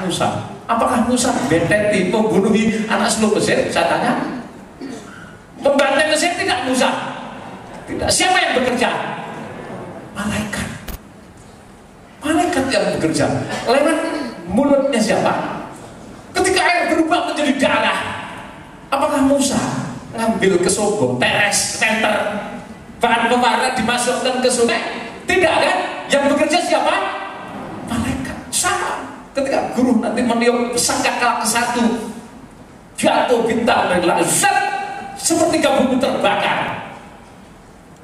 Musa. Apakah Musa beteti membunuhi anak sulung Mesir? Saya tanya. Pembantai Mesir tidak Musa. Tidak. Siapa yang bekerja? Malaikat. Malaikat yang bekerja. Lewat mulutnya siapa? Ketika air berubah menjadi darah, apakah Musa ngambil ke sobo, teres, tenter, bahan pewarna dimasukkan ke sungai? Tidak kan? Yang bekerja siapa? Malaikat. Sama. Ketika guru nanti meniup sangkakala ke-1, jatuh bintang dari langit, sepertiga bumi terbakar,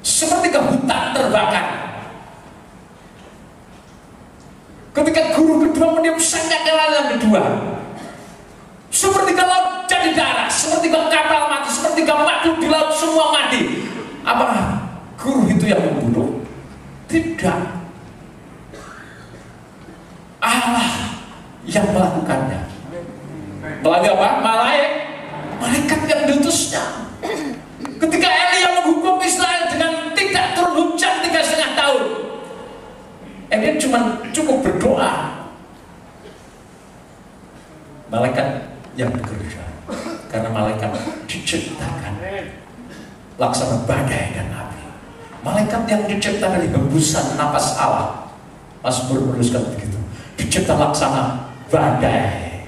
sepertiga hutan terbakar. Ketika guru kedua meniup sangkakala yang kedua, sepertiga laut jadi darah, sepertiga kapal mati, sepertiga madu di laut semua mati. Apakah guru itu yang membunuh? Tidak. Allah yang melakukannya. Melalui apa? Malaikat yang diutusnya. Ketika Elia menghukum Israel dengan tidak turun hujan 3,5 tahun, Elia cuma cukup berdoa. Malaikat yang bekerja, karena malaikat diciptakan laksana badai dan api. Malaikat yang diciptakan dari hembusan napas Allah. Mazmur menuliskan begitu. Dicipta laksana badai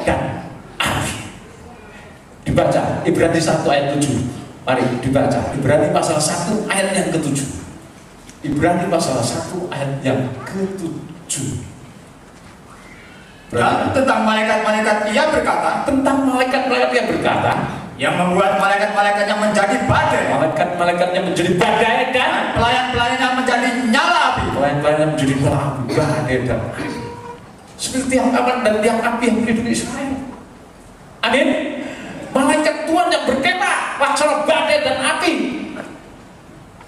dan api. Dibaca Ibrani 1 ayat 7. Mari dibaca Ibrani pasal 1 ayat yang ke-7. Ibrani pasal 1 ayat yang ke-7. Dan tentang malaikat-malaikat ia berkata, tentang malaikat-malaikat yang berkata, yang membuat malaikat-malaikatnya menjadi badai, malaikat-malaikatnya menjadi badai dan pelayan-pelayannya menjadi nyala api, pelayan-pelayannya menjadi nyala api, badai dan api. Seperti tiang awan dan tiang api yang melindungi Israel. Amin. Malaikat Tuhan yang berkemah laksana badai dan api.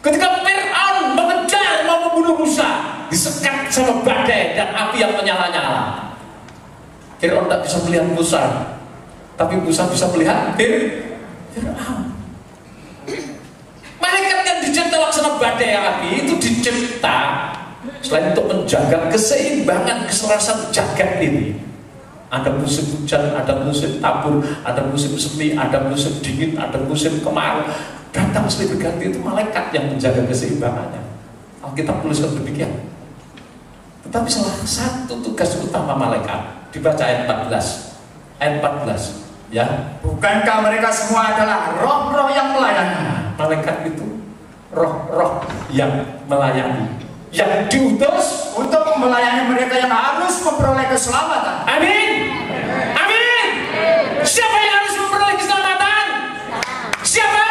Ketika Fir'aun mengejar mau membunuh Musa, disekat sama badai dan api yang menyala-nyala. Fir'aun tidak bisa melihat Musa, tapi Musa bisa melihat Fir'aun. Malaikat yang dicipta laksana badai yang api itu dicipta selain untuk menjaga keseimbangan keselarasan jagat ini. Ada musim hujan, ada musim tabur, ada musim semi, ada musim dingin, ada musim kemarau. Datang silih berganti, itu malaikat yang menjaga keseimbangannya. Alkitab tuliskan demikian. Tetapi salah satu tugas utama malaikat, dibaca ayat 14. Ayat 14, ya. Bukankah mereka semua adalah roh-roh yang melayani? Malaikat itu roh-roh yang melayani, yang diutus untuk melayani mereka yang harus memperoleh keselamatan. Amin. Amin. Siapa yang harus memperoleh keselamatan? Siapa?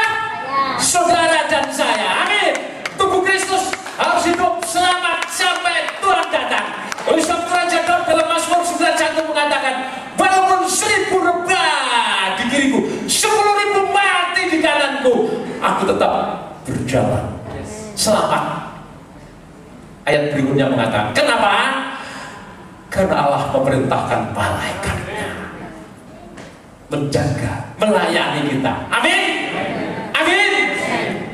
Saudara dan saya. Amin. Tubuh Kristus harus hidup selamat sampai Tuhan datang. Oleh sebab Raja Daud dalam Mazmur 91 mengatakan, walaupun 1000 rebah di kiriku, 10.000 mati di kananku, aku tetap berjalan selamat. Ayat berikutnya mengatakan, kenapa? Karena Allah memerintahkan malaikatnya menjaga, melayani kita. Amin. Amin.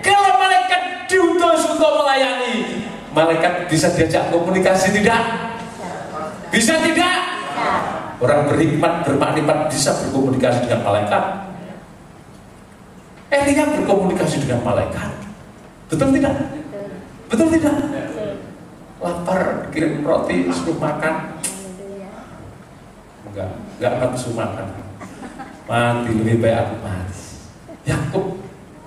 Kalau malaikat diutus untuk melayani, malaikat bisa diajak komunikasi tidak? Bisa tidak? Orang berhikmat, bermakrimat bisa berkomunikasi dengan malaikat. Elia berkomunikasi dengan malaikat. Betul tidak? Betul tidak? Lapar, kirim roti, suruh makan. Enggak nafsu makan. Mati, lebih baik aku mati. Yakub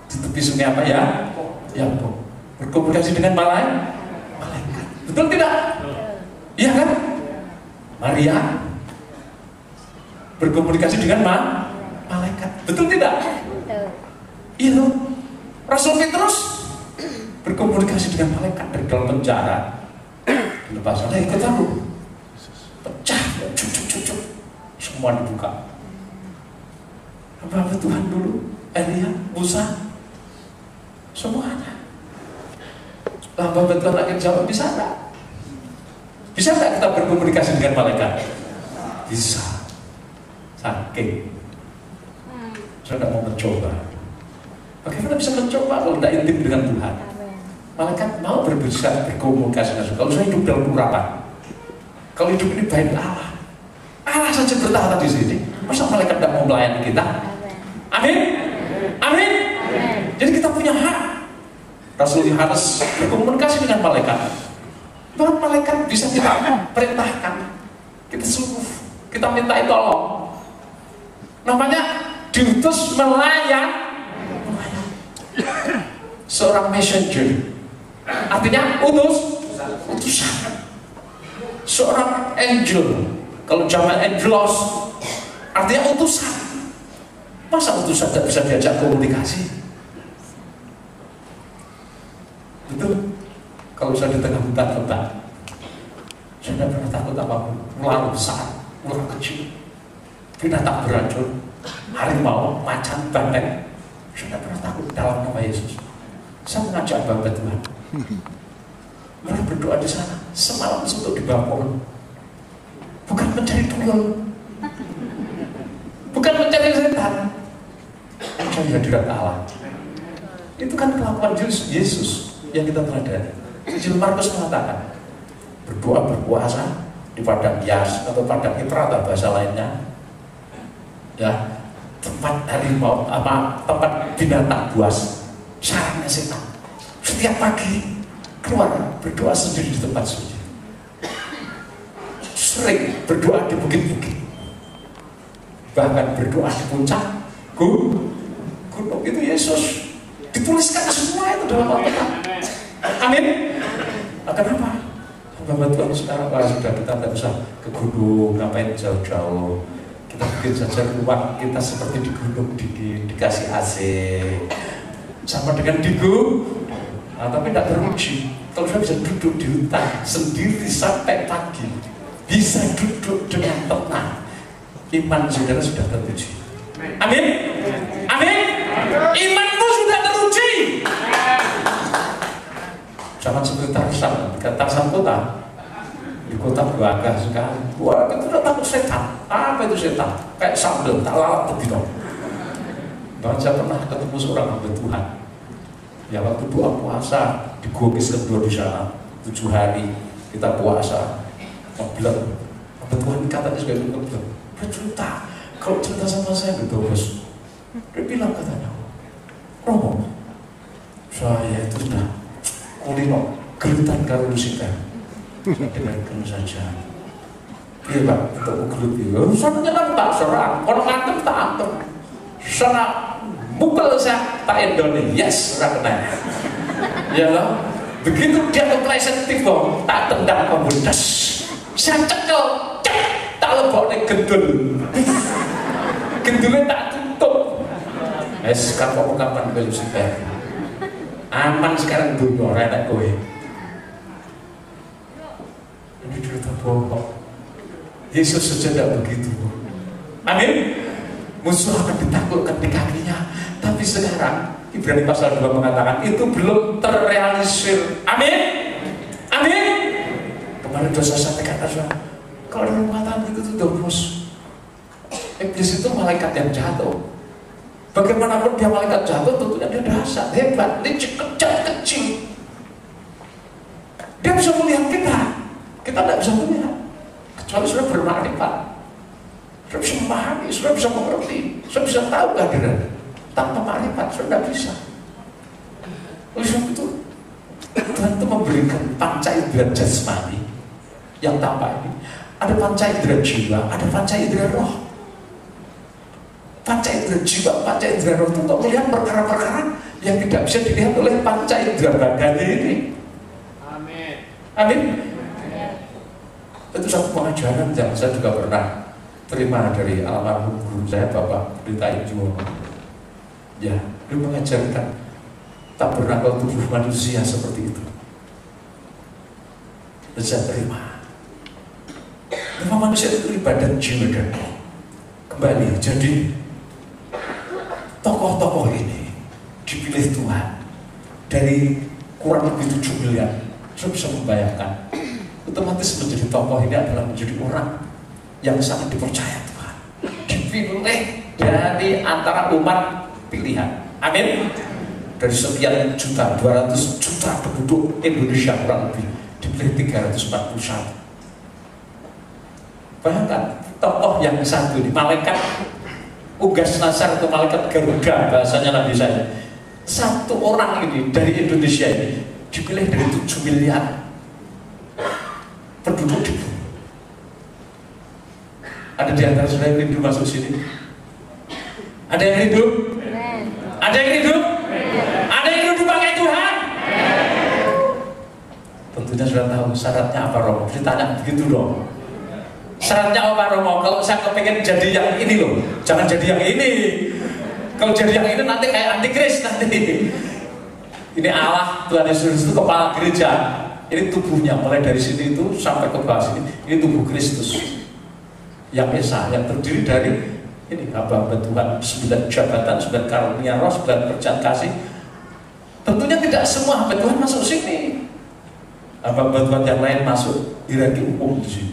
di tepi sungai apa ya? Yakub berkomunikasi dengan malaikat. Betul tidak? Iya kan? Maria berkomunikasi dengan malaikat. Betul tidak? Iya. Rasul Petrus berkomunikasi dengan malaikat dari dalam penjara. Lepas ada ikut aku, pecah, cuk, semua dibuka. Apa Tuhan dulu, Elia, Musa, semuanya. Apa Tuhan akan jawab, bisa tak? Bisa tak kita berkomunikasi dengan malaikat? Bisa. Saking saya tidak mau mencoba. Bagaimana bisa mencoba kalau tidak intim dengan Tuhan? Malaikat mau berbicara, berkomunikasi dengan Tuhan. Kalau saya hidup dalam urapan, kalau hidup ini baik Allah, Allah saja bertahta di sini. Masa malaikat tidak mau melayani kita? Amin. Amin. Jadi kita punya hak. Rasul Yohanes berkomunikasi dengan malaikat. Bahkan malaikat bisa kita perintahkan, kita suruh, kita minta tolong. Namanya diutus melayan. Seorang messenger, artinya utusan. Seorang angel, kalau zaman angelos, artinya utusan. Masa utusan tidak bisa diajak komunikasi? Betul. Kalau saya di tengah hutan-hutan, saya tidak pernah takut apapun. Ular besar, ular kecil, binatang beracun, harimau, macan, banteng, saya tidak pernah takut dalam nama Yesus. Saya mengajak hamba Tuhan. Mereka berdoa di sana semalam untuk dibawa pohon. Bukan mencari tuyul, bukan mencari setan, mencari hadirat Allah. Itu kan kelakuan Yesus yang kita teladani. Injil Markus mengatakan berdoa berpuasa di padang Yas atau padang Efrata bahasa lainnya, ya, tempat harimau, tempat binatang buas, sarangnya setan. Setiap pagi keluar berdoa sendiri di tempat suci. Sering berdoa di bukit-bukit, bahkan berdoa di puncak gunung. Itu Yesus. Dituliskan semua itu dalam Alkitab. Amin. Kenapa? Hamba Tuhan sekarang sudah kita tidak usah ke gunung, ngapain jauh-jauh. Kita bikin saja rumah kita seperti di gunung, dikasih AC, sama dengan di gunung. Tapi tidak teruji. Kalau saya bisa duduk di hutan sendiri sampai pagi, bisa duduk dengan tenang, iman saudara sudah teruji. Amin. Amin. Imanmu sudah teruji. Zaman seperti Tarsan kota, di kota beragah sekali. Wah, itu udah takut setan. Apa itu setan? Kayak sambal, tak lalap begitu. Bahkan saya pernah ketemu seorang hamba Tuhan. Ya waktu doa puasa digokis kedua di sana 7 hari kita puasa. Mau bilang, hamba Tuhan katanya juga itu bercerita. Kalau cerita sama saya gitu bos, dia bilang katanya, Romo, saya itu sudah kulino gelutan kalau Lucifer. Dengarkan saja. Iya Pak, untuk gelut itu. Sana nyelam tak serang, kalau ngantem tak antem. Sana mukul saya tak endone, yes, orang kena. Ya loh, begitu dia kepleset tiba, tak tendang pembudas. Saya cekel, tak lebok gendul. Gendulnya tak tutup. Kapan ke Lucifer? Aman sekarang dunia, renek kowe. Ini cerita bohong. Yesus saja tidak begitu. Amin. Musuh akan ditaklukkan di kakinya. Tapi sekarang Ibrani pasal 2 mengatakan itu belum terrealisir. Amin. Amin. Kemarin dosa saya katakan, kalau ada mengatakan begitu tuh bos, iblis itu malaikat yang jatuh. Bagaimanapun dia malaikat jatuh, tentunya dia dahsyat, hebat, licik, kejam, kecil. Dia bisa melihat kita tidak bisa melihat. Kecuali sudah bermakrifat, sudah bisa memahami, sudah bisa mengerti, sudah bisa tahu kehadiran. Tanpa makrifat, sudah tidak bisa. Oleh sebab itu, Tuhan itu memberikan panca indera jasmani yang tampak ini. Ada panca indera jiwa, ada panca indera roh. Panca indera jiwa, panca indera roh itu untuk melihat perkara-perkara yang tidak bisa dilihat oleh panca indera badannya ini. Amin. Amin. Itu satu pengajaran yang saya juga pernah terima dari almarhum guru saya, Bapak Pendeta Ijo. Ya, dia mengajarkan tak berakal tubuh manusia seperti itu. Dan saya terima. Memang manusia itu ibadat jiwa dan roh. Kembali, jadi tokoh-tokoh ini dipilih Tuhan dari kurang lebih 7 miliar. Saya bisa membayangkan, otomatis menjadi tokoh ini adalah menjadi orang yang sangat dipercaya Tuhan, dipilih dari antara umat pilihan. Amin. Dari sekian juta, 200 juta penduduk Indonesia kurang lebih dipilih 341. Bayangkan tokoh yang satu ini, malaikat Ugas Nasar atau malaikat Garuda bahasanya Nabi saya. Satu orang ini dari Indonesia ini dipilih dari 7 miliar penduduk di bumi. Ada di antara saudara yang rindu masuk sini? Ada yang rindu? Ada yang rindu? Ada yang rindu pakai Tuhan? Tentunya sudah tahu syaratnya apa, Romo. Ditanya begitu dong. Syaratnya apa, Romo? Kalau saya kepengen jadi yang ini loh, jangan jadi yang ini. Kalau jadi yang ini nanti kayak antikris nanti. Ini Allah Tuhan Yesus itu kepala gereja. Ini tubuhnya, mulai dari sini itu sampai ke bawah sini. Ini tubuh Kristus yang esa, yang terdiri dari ini hamba-hamba Tuhan, 9 jabatan, 9 karunia roh, 9 kerjaan kasih. Tentunya tidak semua hamba Tuhan masuk sini. Hamba-hamba Tuhan yang lain masuk hierarki umum di sini.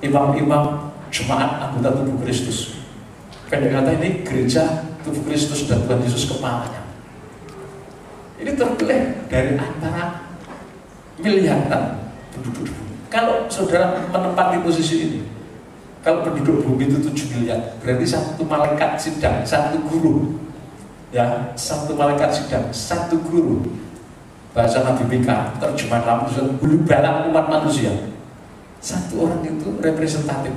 Imam-imam jemaat anggota tubuh Kristus. Pendek kata ini gereja tubuh Kristus dan Tuhan Yesus kepalanya. Ini terpilih dari antara miliaran penduduk bumi. Kalau saudara menempati posisi ini, kalau penduduk bumi itu 7 miliar, berarti satu malaikat sidang, satu guru, ya, satu malaikat sidang, satu guru. Bahasa Nabi Mika, terjemahan langsung bulu balang umat manusia. Satu orang itu representatif,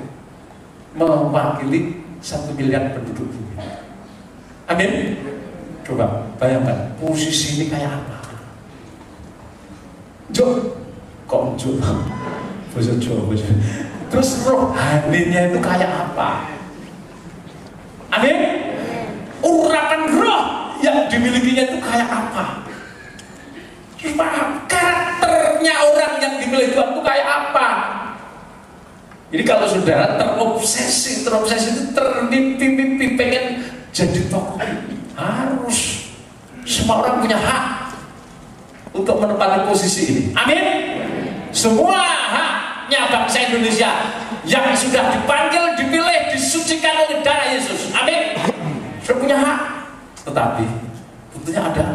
mewakili 1 miliar penduduk bumi. Amin. Coba bayangkan posisi ini kayak apa? Jo, kok jo? Bahasa Jawa. Terus rohaninya itu kayak apa? Amin. Urapan roh yang dimilikinya itu kayak apa? Karakternya orang yang dimiliki Tuhan itu kayak apa? Jadi kalau saudara terobsesi itu termimpi-mimpi pengen jadi tokoh, harus semua orang punya hak untuk menempati posisi ini. Amin. Semua haknya bangsa Indonesia yang sudah dipanggil, dipilih, disucikan oleh darah Yesus. Amin. Sudah punya hak. Tetapi tentunya ada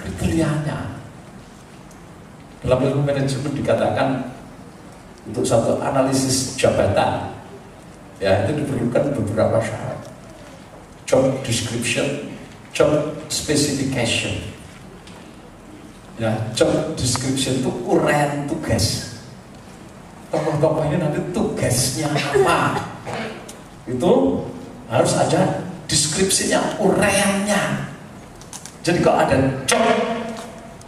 kriterianya. Dalam ilmu manajemen dikatakan untuk satu analisis jabatan, ya, itu diperlukan beberapa syarat. Job description, job specification. Ya, job description itu uraian tugas. Tokoh-tokoh ini nanti tugasnya apa? Itu harus ada deskripsinya, uraiannya. Jadi kalau ada job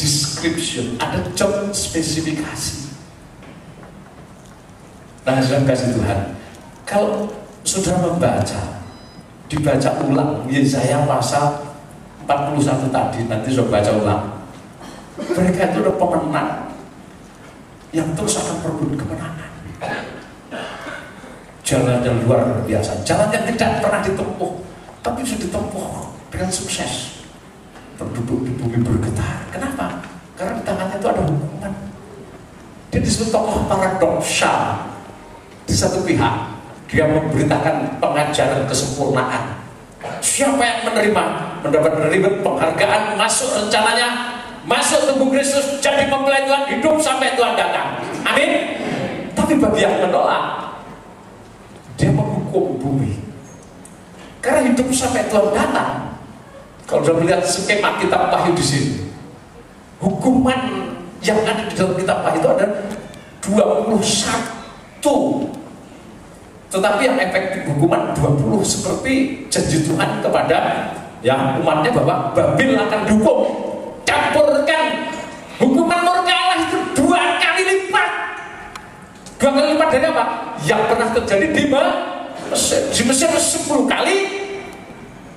description, ada job spesifikasi. Nah, saudara kasih Tuhan, kalau sudah dibaca ulang Yesaya pasal 41 tadi, nanti sudah baca ulang. Mereka itu adalah pemenang yang terus akan berebut kemenangan. Jalan yang luar biasa, jalan yang tidak pernah ditempuh, tapi sudah ditempuh dengan sukses. Penduduk di bumi bergetar. Kenapa? Karena di tangannya itu ada hukuman. Dia disebut tokoh paradoksal. Di satu pihak dia memberitakan pengajaran kesempurnaan. Siapa yang menerima penghargaan, masuk rencananya, masuk tubuh Kristus, jadi mempelai Tuhan, hidup sampai Tuhan datang. Amin. Tapi bagi yang menolak, dia menghukum bumi. Karena hidup sampai Tuhan datang. Kalau sudah melihat skema kitab Wahyu di sini, hukuman yang ada di dalam kitab Wahyu itu ada 21. Tetapi yang efektif hukuman 20, seperti janji Tuhan kepada ya umatnya bahwa Babil akan dihukum. Campurkan hukuman murka Allah itu 2 kali lipat. 2 kali lipat dari apa? Yang pernah terjadi di Mesir. Di Mesir 10 kali.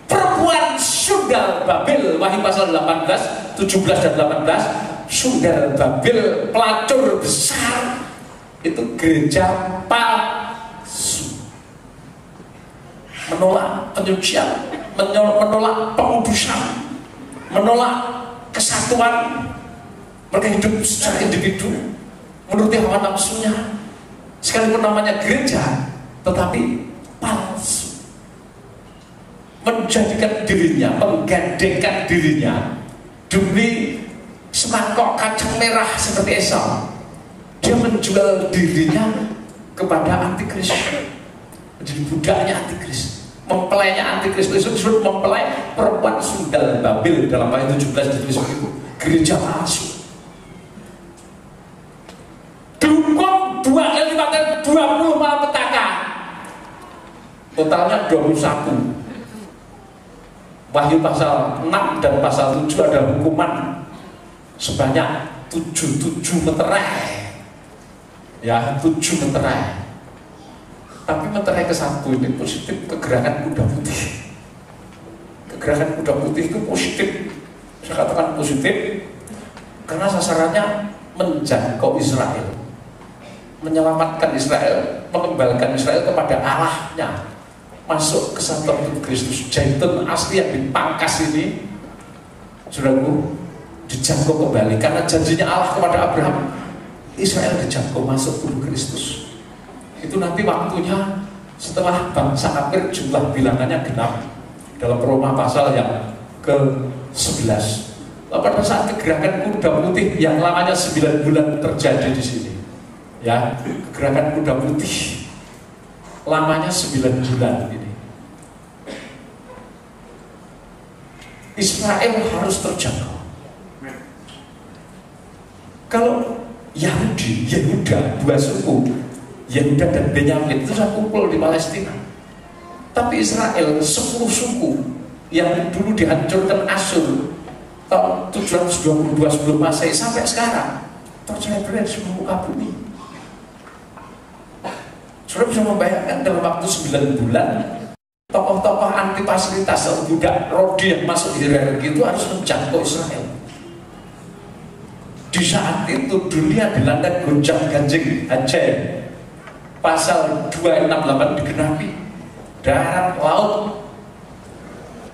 Perempuan sundal Babil, Wahyu pasal 18, 17 dan 18, sundal Babil, pelacur besar, itu gereja palsu, menolak penyucian, menolak pengudusan, menolak kesatuan. Mereka hidup secara individu, menuruti hawa nafsunya, sekalipun namanya gereja, tetapi palsu. Menjadikan dirinya, menggandengkan dirinya demi semangkok kacang merah seperti Esau. Dia menjual dirinya kepada antikris, jadi budaknya antikris, mempelainya antikris. Itu disebut mempelai perempuan sundal Babil dalam ayat 17 ditulis begitu. Gereja palsu. Dihukum 2 kali lipat 20 malapetaka. Totalnya 21. Wahyu pasal 6 dan pasal 7 ada hukuman sebanyak 7 meterai. Ya, 7 meterai. Tapi meterai ke-1 ini positif, kegerakan kuda putih. Kegerakan kuda putih itu positif. Saya katakan positif karena sasarannya menjangkau Israel, menyelamatkan Israel, mengembalikan Israel kepada Allahnya, masuk ke kesatuan tubuh Kristus. Zaitun asli yang dipangkas ini, saudaraku, dijangkau kembali karena janjinya Allah kepada Abraham. Israel dijangkau masuk tubuh Kristus. Itu nanti waktunya setelah bangsa kafir jumlah bilangannya genap dalam Roma pasal yang ke-11. Pada saat kegerakan kuda putih yang lamanya 9 bulan terjadi di sini, ya, kegerakan kuda putih lamanya 9 bulan ini. Israel harus terjangkau. Kalau Yehuda, 2 suku, Yehuda dan Benyamin itu sudah kumpul di Palestina. Tapi Israel 10 suku yang dulu dihancurkan Asyur tahun 722 sebelum Masehi sampai sekarang tercerai di semua muka bumi. Saudara bisa membayangkan dalam waktu 9 bulan tokoh-tokoh anti fasilitas atau budak Rodi yang masuk di hierarki itu harus menjangkau Israel. Di saat itu dunia dilanda gonjang ganjing hancur. Pasal 268 digenapi. Darat, laut,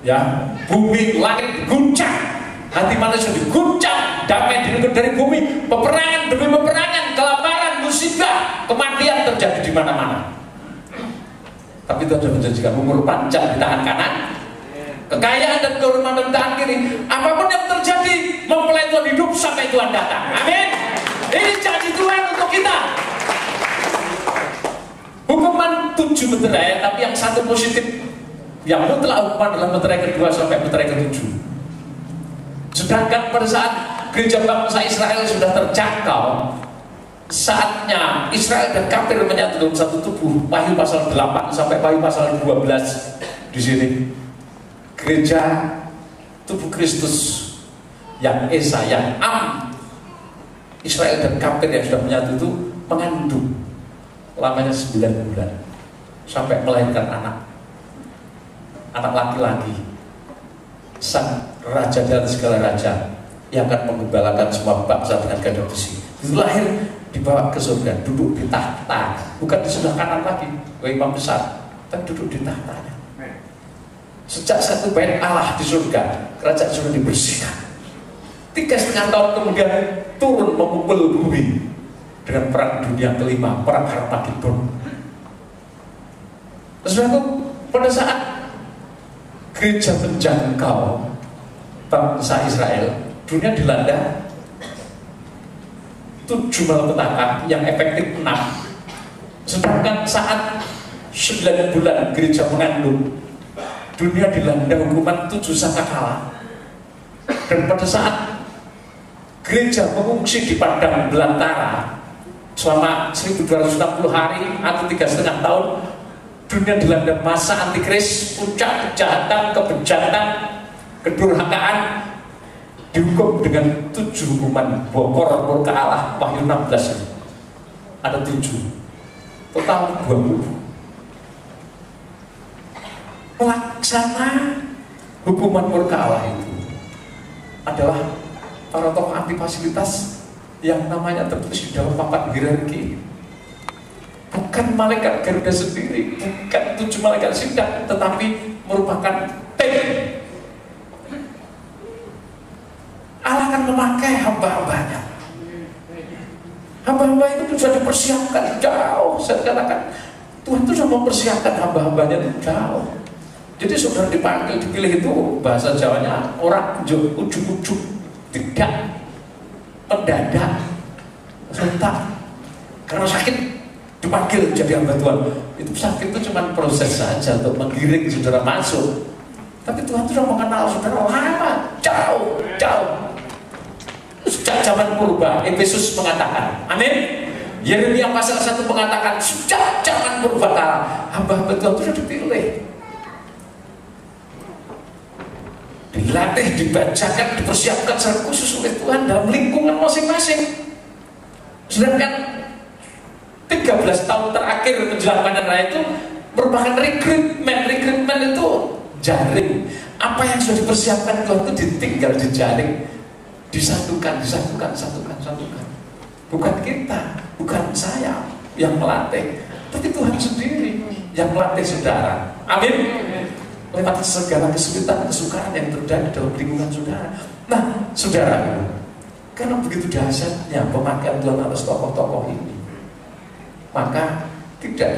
ya, bumi, langit guncang. Hati manusia diguncang, damai dari bumi, peperangan demi peperangan, kelaparan, musibah, kematian terjadi di mana-mana. Tapi Tuhan sudah menjanjikan umur panjang di tangan kanan, kekayaan dan kehormatan di tangan kiri. Apapun yang terjadi, mempelai Tuhan hidup sampai Tuhan datang. Amin. Ini janji Tuhan untuk kita. Hukuman 7 meterai, tapi yang 1 positif. Yang mutlak hukuman dalam meterai kedua sampai meterai ke-7. Sedangkan pada saat gereja bangsa Israel sudah terjangkau, saatnya Israel dan kafir menyatu dalam satu tubuh. Wahyu pasal 8 sampai Wahyu pasal 12 di sini. Gereja tubuh Kristus yang Esa, yang Am, Israel dan kafir yang sudah menyatu itu mengandung lamanya 9 bulan sampai melahirkan anak laki-laki, sang raja dan segala raja yang akan menggembalakan semua bangsa dengan gandum besi. Itu lahir, dibawa ke surga, duduk di tahta, bukan di sebelah kanan lagi, imam besar, tapi duduk di tahtanya. Sejak 1 bait Allah di surga, kerajaan sudah dibersihkan. 3,5 tahun kemudian turun memukul bumi dengan perang dunia kelima, perang Harmagedon. Saudaraku, pada saat gereja menjangkau bangsa Israel, dunia dilanda 7 malapetaka yang efektif 6. Sedangkan saat 9 bulan gereja mengandung, dunia dilanda hukuman 7 sangkakala. Dan pada saat gereja mengungsi di padang belantara selama 1260 hari atau 3,5 tahun, dunia dilanda masa antikris, puncak kejahatan, kebejatan, kedurhakaan, dihukum dengan 7 hukuman bokor murka Allah. Wahyu 16 ini ada 7, total 20. Pelaksana hukuman murka Allah itu adalah para tokoh anti fasilitas yang namanya tertulis di dalam papan hierarki. Bukan malaikat Garuda sendiri, bukan 7 malaikat sidang, tetapi merupakan tim. Allah akan memakai hamba-hambanya. Hamba-hamba itu sudah dipersiapkan jauh. Saya katakan, Tuhan itu sudah mempersiapkan hamba-hambanya jauh. Jadi saudara dipanggil, dipilih itu bahasa Jawanya orang ujuk-ujuk, tidak mendadak, serentak, karena sakit dipanggil jadi hamba Tuhan. Itu sakit itu cuma proses saja untuk menggiring saudara masuk. Tapi Tuhan sudah mengenal saudara lama, jauh. Sejak zaman purba, Efesus mengatakan, amin. Yeremia pasal 1 mengatakan, sejak zaman purba kala, hamba-hamba Tuhan sudah dipilih, dilatih, dibacakan, dipersiapkan secara khusus oleh Tuhan dalam lingkungan masing-masing. Sedangkan 13 tahun terakhir menjelang panen raya itu merupakan rekrutmen itu jaring. Apa yang sudah dipersiapkan Tuhan itu ditinggal dijaring, disatukan. Bukan kita, bukan saya yang melatih, tapi Tuhan sendiri yang melatih saudara. Amin. Lewat segala kesulitan, kesukaran yang terjadi dalam lingkungan saudara. Nah, saudara, karena begitu dahsyatnya pemakaian Tuhan atas tokoh-tokoh ini, maka tidak,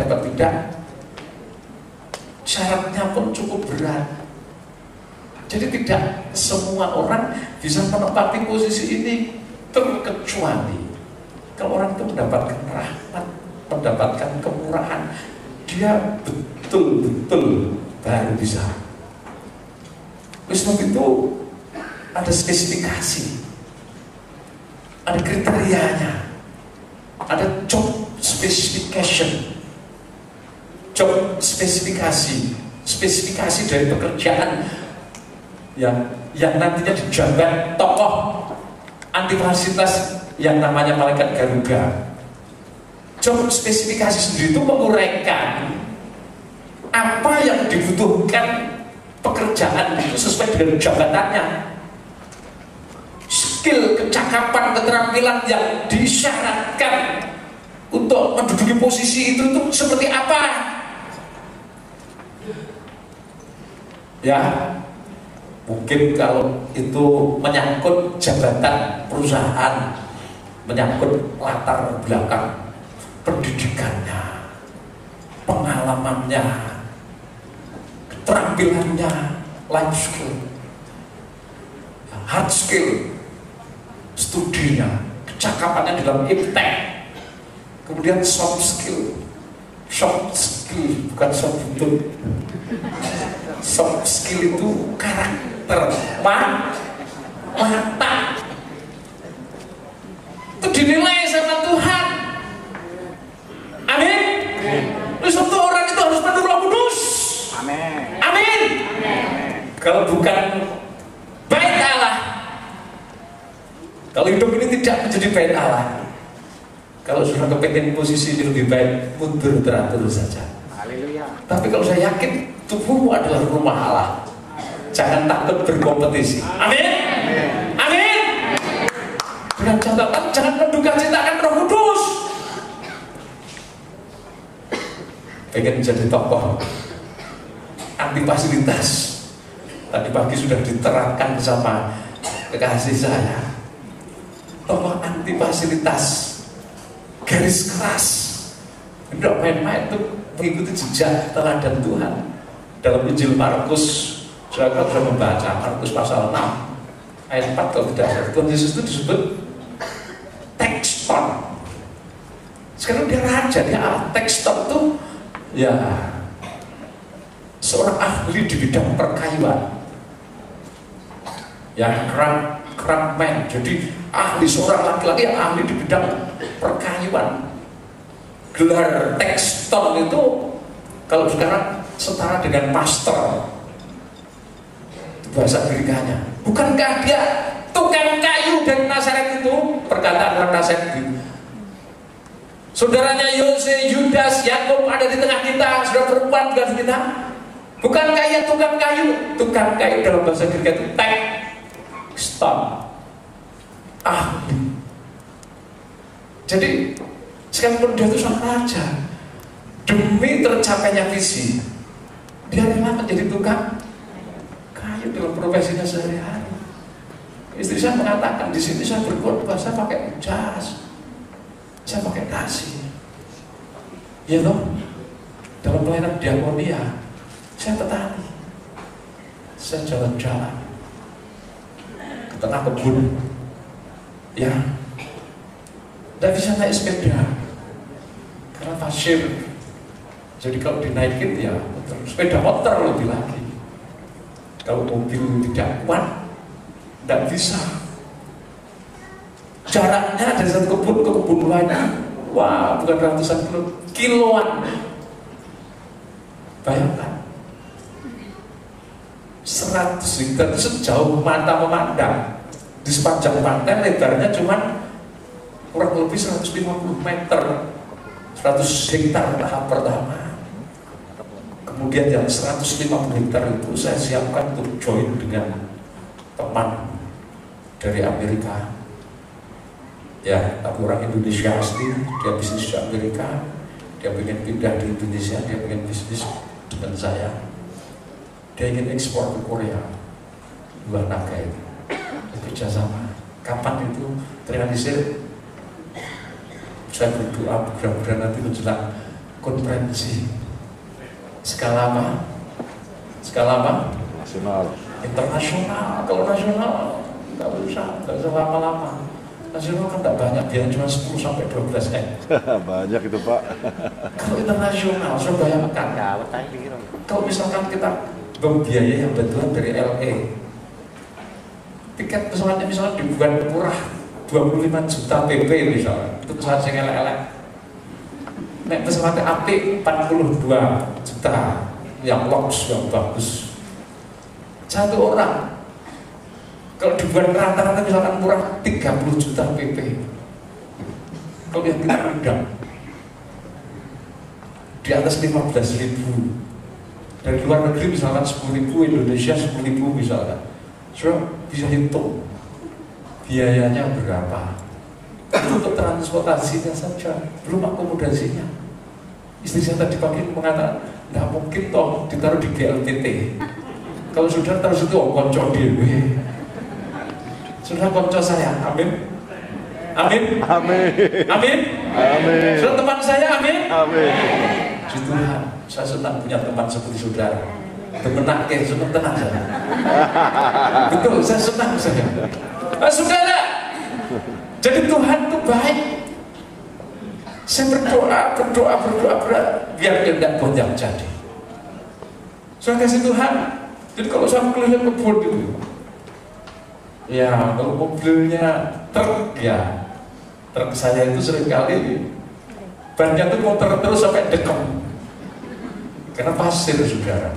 syaratnya pun cukup berat. Jadi tidak semua orang bisa menempati posisi ini, terkecuali kalau orang itu mendapatkan rahmat, mendapatkan kemurahan, dia betul-betul baru bisa. Sebab itu ada spesifikasi, ada kriterianya, ada job specification, spesifikasi dari pekerjaan yang nantinya dijabat tokoh antifasitas yang namanya malaikat Garuda. Job spesifikasi sendiri itu menguraikan apa yang dibutuhkan pekerjaan itu sesuai dengan jabatannya. Skill, kecakapan, keterampilan yang disyaratkan untuk menduduki posisi itu seperti apa? Ya, mungkin kalau itu menyangkut jabatan perusahaan, menyangkut latar belakang pendidikannya, pengalamannya, keterampilannya, life skill, hard skill, studinya, kecakapannya dalam iptek, kemudian soft skill bukan soft betul. Soft skill itu karakter, watak, itu dinilai sama Tuhan. Amin. Terus untuk orang itu harus penuh Roh Kudus. Amin. Kalau bukan bait Allah, kalau hidup ini tidak menjadi bait Allah, kalau sudah kepengen posisi ini lebih baik, mundur teratur saja. Haleluya. Tapi kalau saya yakin tubuhmu adalah rumah Allah, jangan takut berkompetisi. Amin. Amin. Dengan catatan jangan menduga citakan Roh Kudus. Pengen menjadi tokoh anti fasilitas, tadi pagi sudah diterangkan bersama kekasih saya. Tokoh anti fasilitas, garis keras, tidak main-main, itu mengikuti jejak teladan Tuhan. Dalam Injil Markus, saudara sudah membaca Markus pasal 6 ayat 4 kalau tidak salah, Tuhan Yesus itu disebut tekston. Sekarang dia raja, dia tekston itu ya seorang ahli di bidang perkayuan, ya craftsman. Jadi ahli, seorang laki-laki yang ahli di bidang perkayuan. Gelar tekston itu kalau sekarang setara dengan master, itu bahasa Greek-nya. Bukankah dia tukang kayu dari Nazaret itu? Perkataan orang Nazaret itu. Saudaranya Yose, Yudas, Yakub ada di tengah kita, sudah perempuan dengan kita. Bukankah ia tukang kayu? Tukang kayu dalam bahasa Greek itu tekston, ahli. Jadi sekalipun dia itu seorang raja, demi tercapainya visi, dia rela menjadi tukang kayu dalam profesinya sehari-hari. Istri saya mengatakan, di sini saya berkorban, saya pakai jas, saya pakai dasi, ya toh. Dalam pelayanan diakonia, saya petani, saya jalan-jalan ke tengah kebun, ya, tidak bisa naik sepeda karena pasir. Jadi kalau dinaikin ya sepeda motor lebih lagi. Kalau mobil tidak kuat, tidak bisa. Jaraknya dari satu kebun ke kebun lain, wah bukan ratusan kilo, kiloan. Bayangkan, 100 hektar itu sejauh mata memandang. Di sepanjang pantai lebarnya cuma kurang lebih 150 meter, 100 hektar tahap pertama. Kemudian yang 150 hektar itu saya siapkan untuk join dengan teman dari Amerika. Ya, tapi orang Indonesia asli, dia bisnis di Amerika, dia ingin pindah di Indonesia, dia ingin bisnis dengan saya. Dia ingin ekspor ke Korea, buah naga itu. Kerjasama. Kapan itu terrealisir? Saya berdoa mudah-mudahan nanti menjelang konferensi skala apa? Skala apa? Nasional. Internasional. Kalau nasional nggak usah lama-lama. Nasional kan tidak banyak, biar cuma 10 sampai 12 M. Banyak itu Pak. Kalau internasional, saya bayangkan. Kalau misalkan kita membiayai yang bantuan dari LA, tiket pesawatnya misalnya dibuat murah 25 juta PP misalnya, itu pesawat yang elek-elek. Naik pesawatnya apik 42 juta, yang loks, yang bagus. Satu orang, kalau dibuat rata-rata misalkan murah 30 juta PP. Kalau yang kita undang di atas 15.000, dari luar negeri misalkan 10.000, Indonesia 10.000 misalkan, so bisa hitung biayanya berapa. Itu untuk transportasinya saja, belum akomodasinya. Istri saya tadi pagi mengatakan, nggak mungkin toh ditaruh di GLTT. Kalau sudah taruh situ, konco dewe. Sudah konco saya, amin. Amin. Amin. Amin. Amin. Sudah teman saya, amin. Amin. Puji Tuhan, saya senang punya teman seperti saudara. Temenak ke, senang tenang saya. Betul, saya senang saya. Saudara, jadi Tuhan itu baik. Saya berdoa, biar dia tidak gonjang jadi. Saya kasih Tuhan. Jadi kalau saya keliling kebun itu, ya kalau mobilnya truk, ya truk saya itu seringkali bannya itu muter terus sampai dekem. Karena pasir saudara.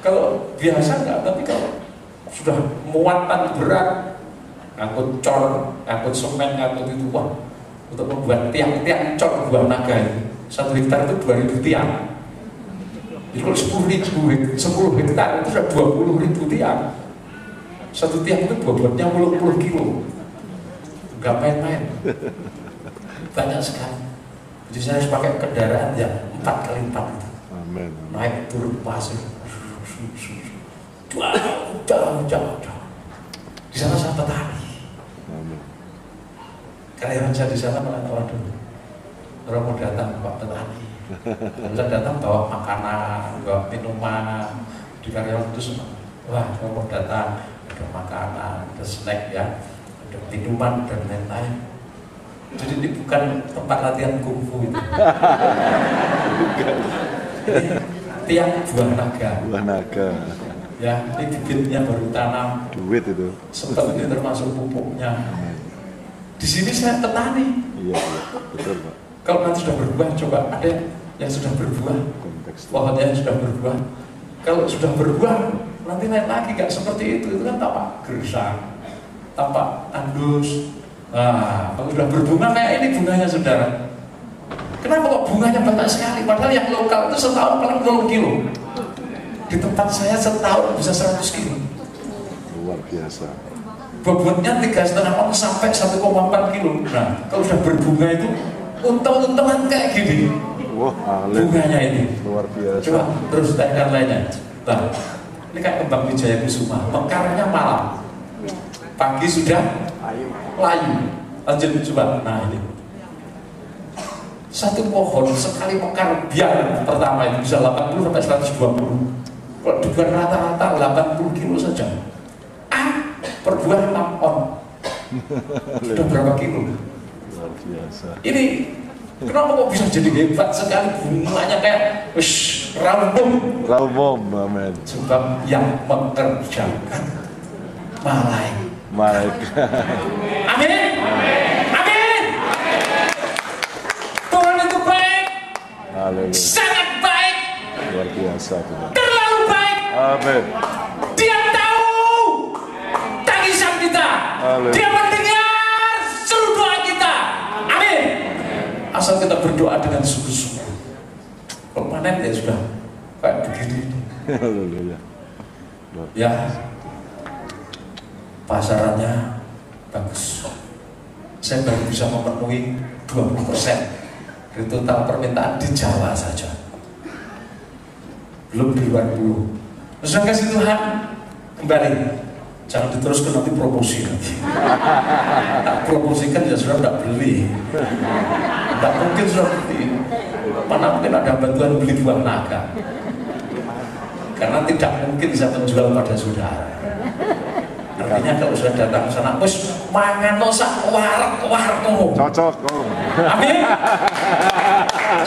Kalau biasa enggak, tapi kalau sudah muatan berat, ngangkut cor, ngangkut semen, ngangkut itu, wah, untuk membuat tiang-tiang cor buah naga itu 1 hektar itu 2.000 tiang. Jadi kalau 10 hektar itu sudah 20.000 tiang. Satu tiang itu bobotnya 10 kilo, nggak main-main, banyak sekali. Jadi saya harus pakai kendaraan yang 4x4 itu. Amin. Naik turun pasir, jauh. Di sana saya petani. Amin. Karyawan saya di sana mengatakan, waduh, orang mau datang Pak petani. Saya datang bawa makanan, bawa minuman. Di karyawan itu semua, wah, orang mau datang, ada makanan, ada snack ya, ada minuman dan lain-lain. Jadi ini bukan tempat latihan kungfu itu. Ini tiang buah naga. Buah naga. Ya, ini bibitnya baru tanam. Duit itu. Sebab ini termasuk pupuknya. Di sini saya petani. Iya, betul Pak. Kalau nanti sudah berbuah, coba ada yang sudah berbuah. Konteks. Pohonnya yang sudah berbuah. Kalau sudah berbuah, nanti naik lagi, gak seperti itu kan tampak gersang, tampak tandus. Nah, kalau sudah berbunga kayak ini bunganya saudara. Kenapa kok bunganya banyak sekali? Padahal yang lokal itu setahun paling 20 kilo. Di tempat saya setahun bisa 100 kilo. Luar biasa. Bobotnya 3,5 sampai 1,4 kilo. Nah, kalau sudah berbunga itu untung-untungan kayak gini. Wah, alim. Bunganya ini. Luar biasa. Coba terus tanyakan lainnya. Nah, ini kayak kembang wijaya kusuma, mekarnya malam, pagi sudah layu. Lanjut coba. Nah ini satu pohon sekali mekar biar pertama itu bisa 80 sampai 120. Kalau dibuat rata-rata 80 kilo saja. Per buah 6 on. Sudah berapa kilo? Luar biasa. Ini Kenapa kok bisa jadi hebat sekali, bunganya kayak rambut? Raumum, amin. Sebab yang mengerjakan Malaikat. Amin. Amin. Tuhan itu baik, Haleluya. sangat baik, Luar biasa Tuhan. terlalu baik. Amin. Dia tahu tangisan kita. Haleluya. Dia mendengar seluruh doa kita. Amin. Asal kita berdoa dengan sungguh-sungguh. Permanen ya sudah kayak begini. Haleluya. Ya, pasarannya bagus. Saya baru bisa memenuhi 20% dari total permintaan di Jawa saja. Belum di luar pulau. Terus yang kasih Tuhan kembali. Jangan diteruskan nanti promosi nanti. Tak promosikan ya sudah tidak beli. Tidak mungkin sudah beli. Mana mungkin ada bantuan beli buah naga. Karena tidak mungkin bisa menjual pada saudara. Artinya kalau sudah datang ke sana, wis mangan sak warak Cocok. Oh. Amin.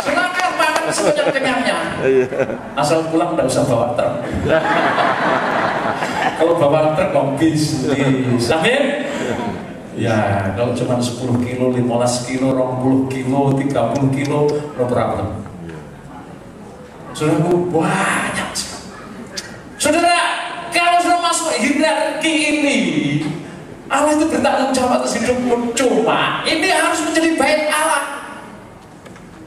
Silakan makan sekenyang-kenyangnya. Asal pulang tidak usah bawa truk. Kalau bawa truk bis. Amin. Ya, kalau cuma 10 kilo, 15 kilo, 20 kilo, 30 kilo, no problem. Saudaraku, banyak sekali. Saudara, kalau sudah masuk hierarki ini, Allah itu bertanggung jawab atas hidupmu. Cuma ini harus menjadi bait Allah.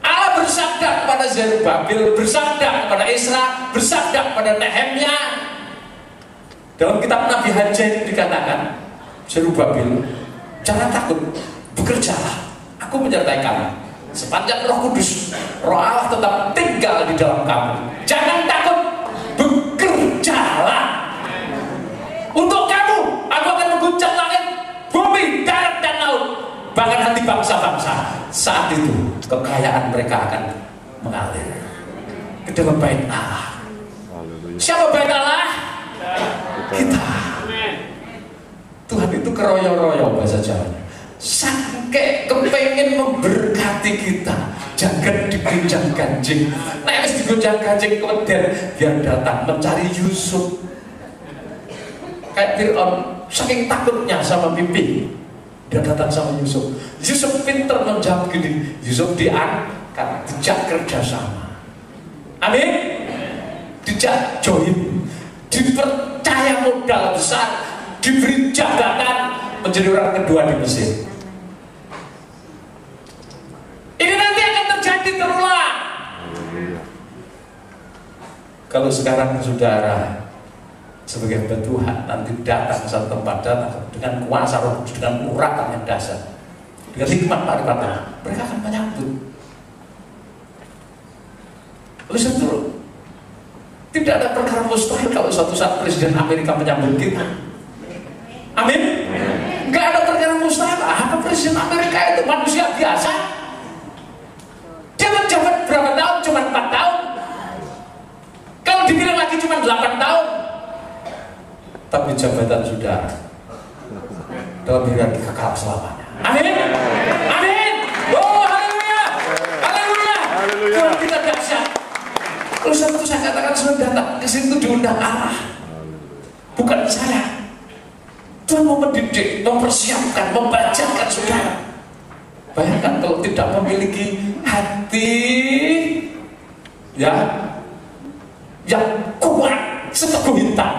Allah bersabda kepada Zerubbabel, bersabda kepada Isra, bersabda kepada Nehemia. Dalam kitab Nabi Haggai dikatakan, Zerubbabel, jangan takut, bekerjalah. Aku menyertai kamu. Sepanjang Roh Kudus, Roh Allah tetap tinggal di dalam kamu. Jangan takut, bekerjalah. Untuk kamu, aku akan mengguncang langit, bumi, darat, dan laut. Bahkan hati bangsa-bangsa. Saat itu, kekayaan mereka akan mengalir ke dalam bait Allah. Siapa bait Allah? Kita. Tuhan itu keroyo-royo bahasa Jawanya. Sampai kepengen memberkati kita. Jangan digoncang ganjing. Nah, harus digoncang ganjing kemudian biar datang mencari Yusuf. Kayak Fir'aun, saking takutnya sama mimpi, dia datang sama Yusuf. Yusuf pinter menjawab gini, Yusuf diangkat, dijak kerjasama. Amin. Dijak join, dipercaya modal besar, diberi jabatan menjadi orang kedua di Mesir. Ini nanti akan terjadi terulang. Kalau sekarang saudara sebagai hamba Tuhan nanti datang ke satu tempat, datang dengan kuasa Roh Kudus, dengan urapan yang dasar, dengan hikmat marifat, mereka akan menyambut. Oleh sebab itu, tidak ada perkara mustahil kalau suatu saat Presiden Amerika menyambut kita. Amin. Nggak ada perkara mustahil. Apa Presiden Amerika itu manusia biasa? Dia menjabat berapa tahun? Cuma 4 tahun. Kalau dibilang lagi cuma 8 tahun. Tapi jabatan saudara dalam hierarki kekal selamanya. Amin. Amin. Oh, haleluya. Haleluya. Tuhan kita dahsyat. Kalau satu saya katakan sudah datang ke situ diundang Allah, bukan saya. Tuhan mau mendidik, mempersiapkan, membacakan saudara. Bayangkan kalau tidak memiliki hati ya yang kuat seteguh intan,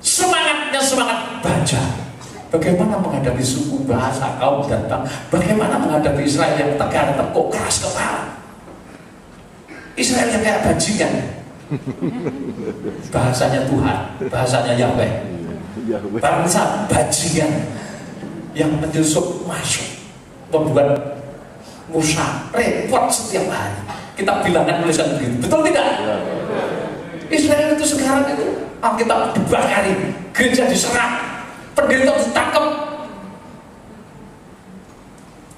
semangatnya semangat baca. Bagaimana menghadapi suku, bahasa, kaum dan bangsa? Bagaimana menghadapi Israel yang tegar, tekuk, keras kepala? Israel yang kayak bajingan. Bahasanya Tuhan, bahasanya Yahweh. Bangsa bajingan yang menyusup masuk, membuat Musa repot setiap hari. Kita bilangkan tulisan begitu, betul tidak? Israel itu sekarang itu Alkitab dibakari, gereja diserang, pendeta ditangkap.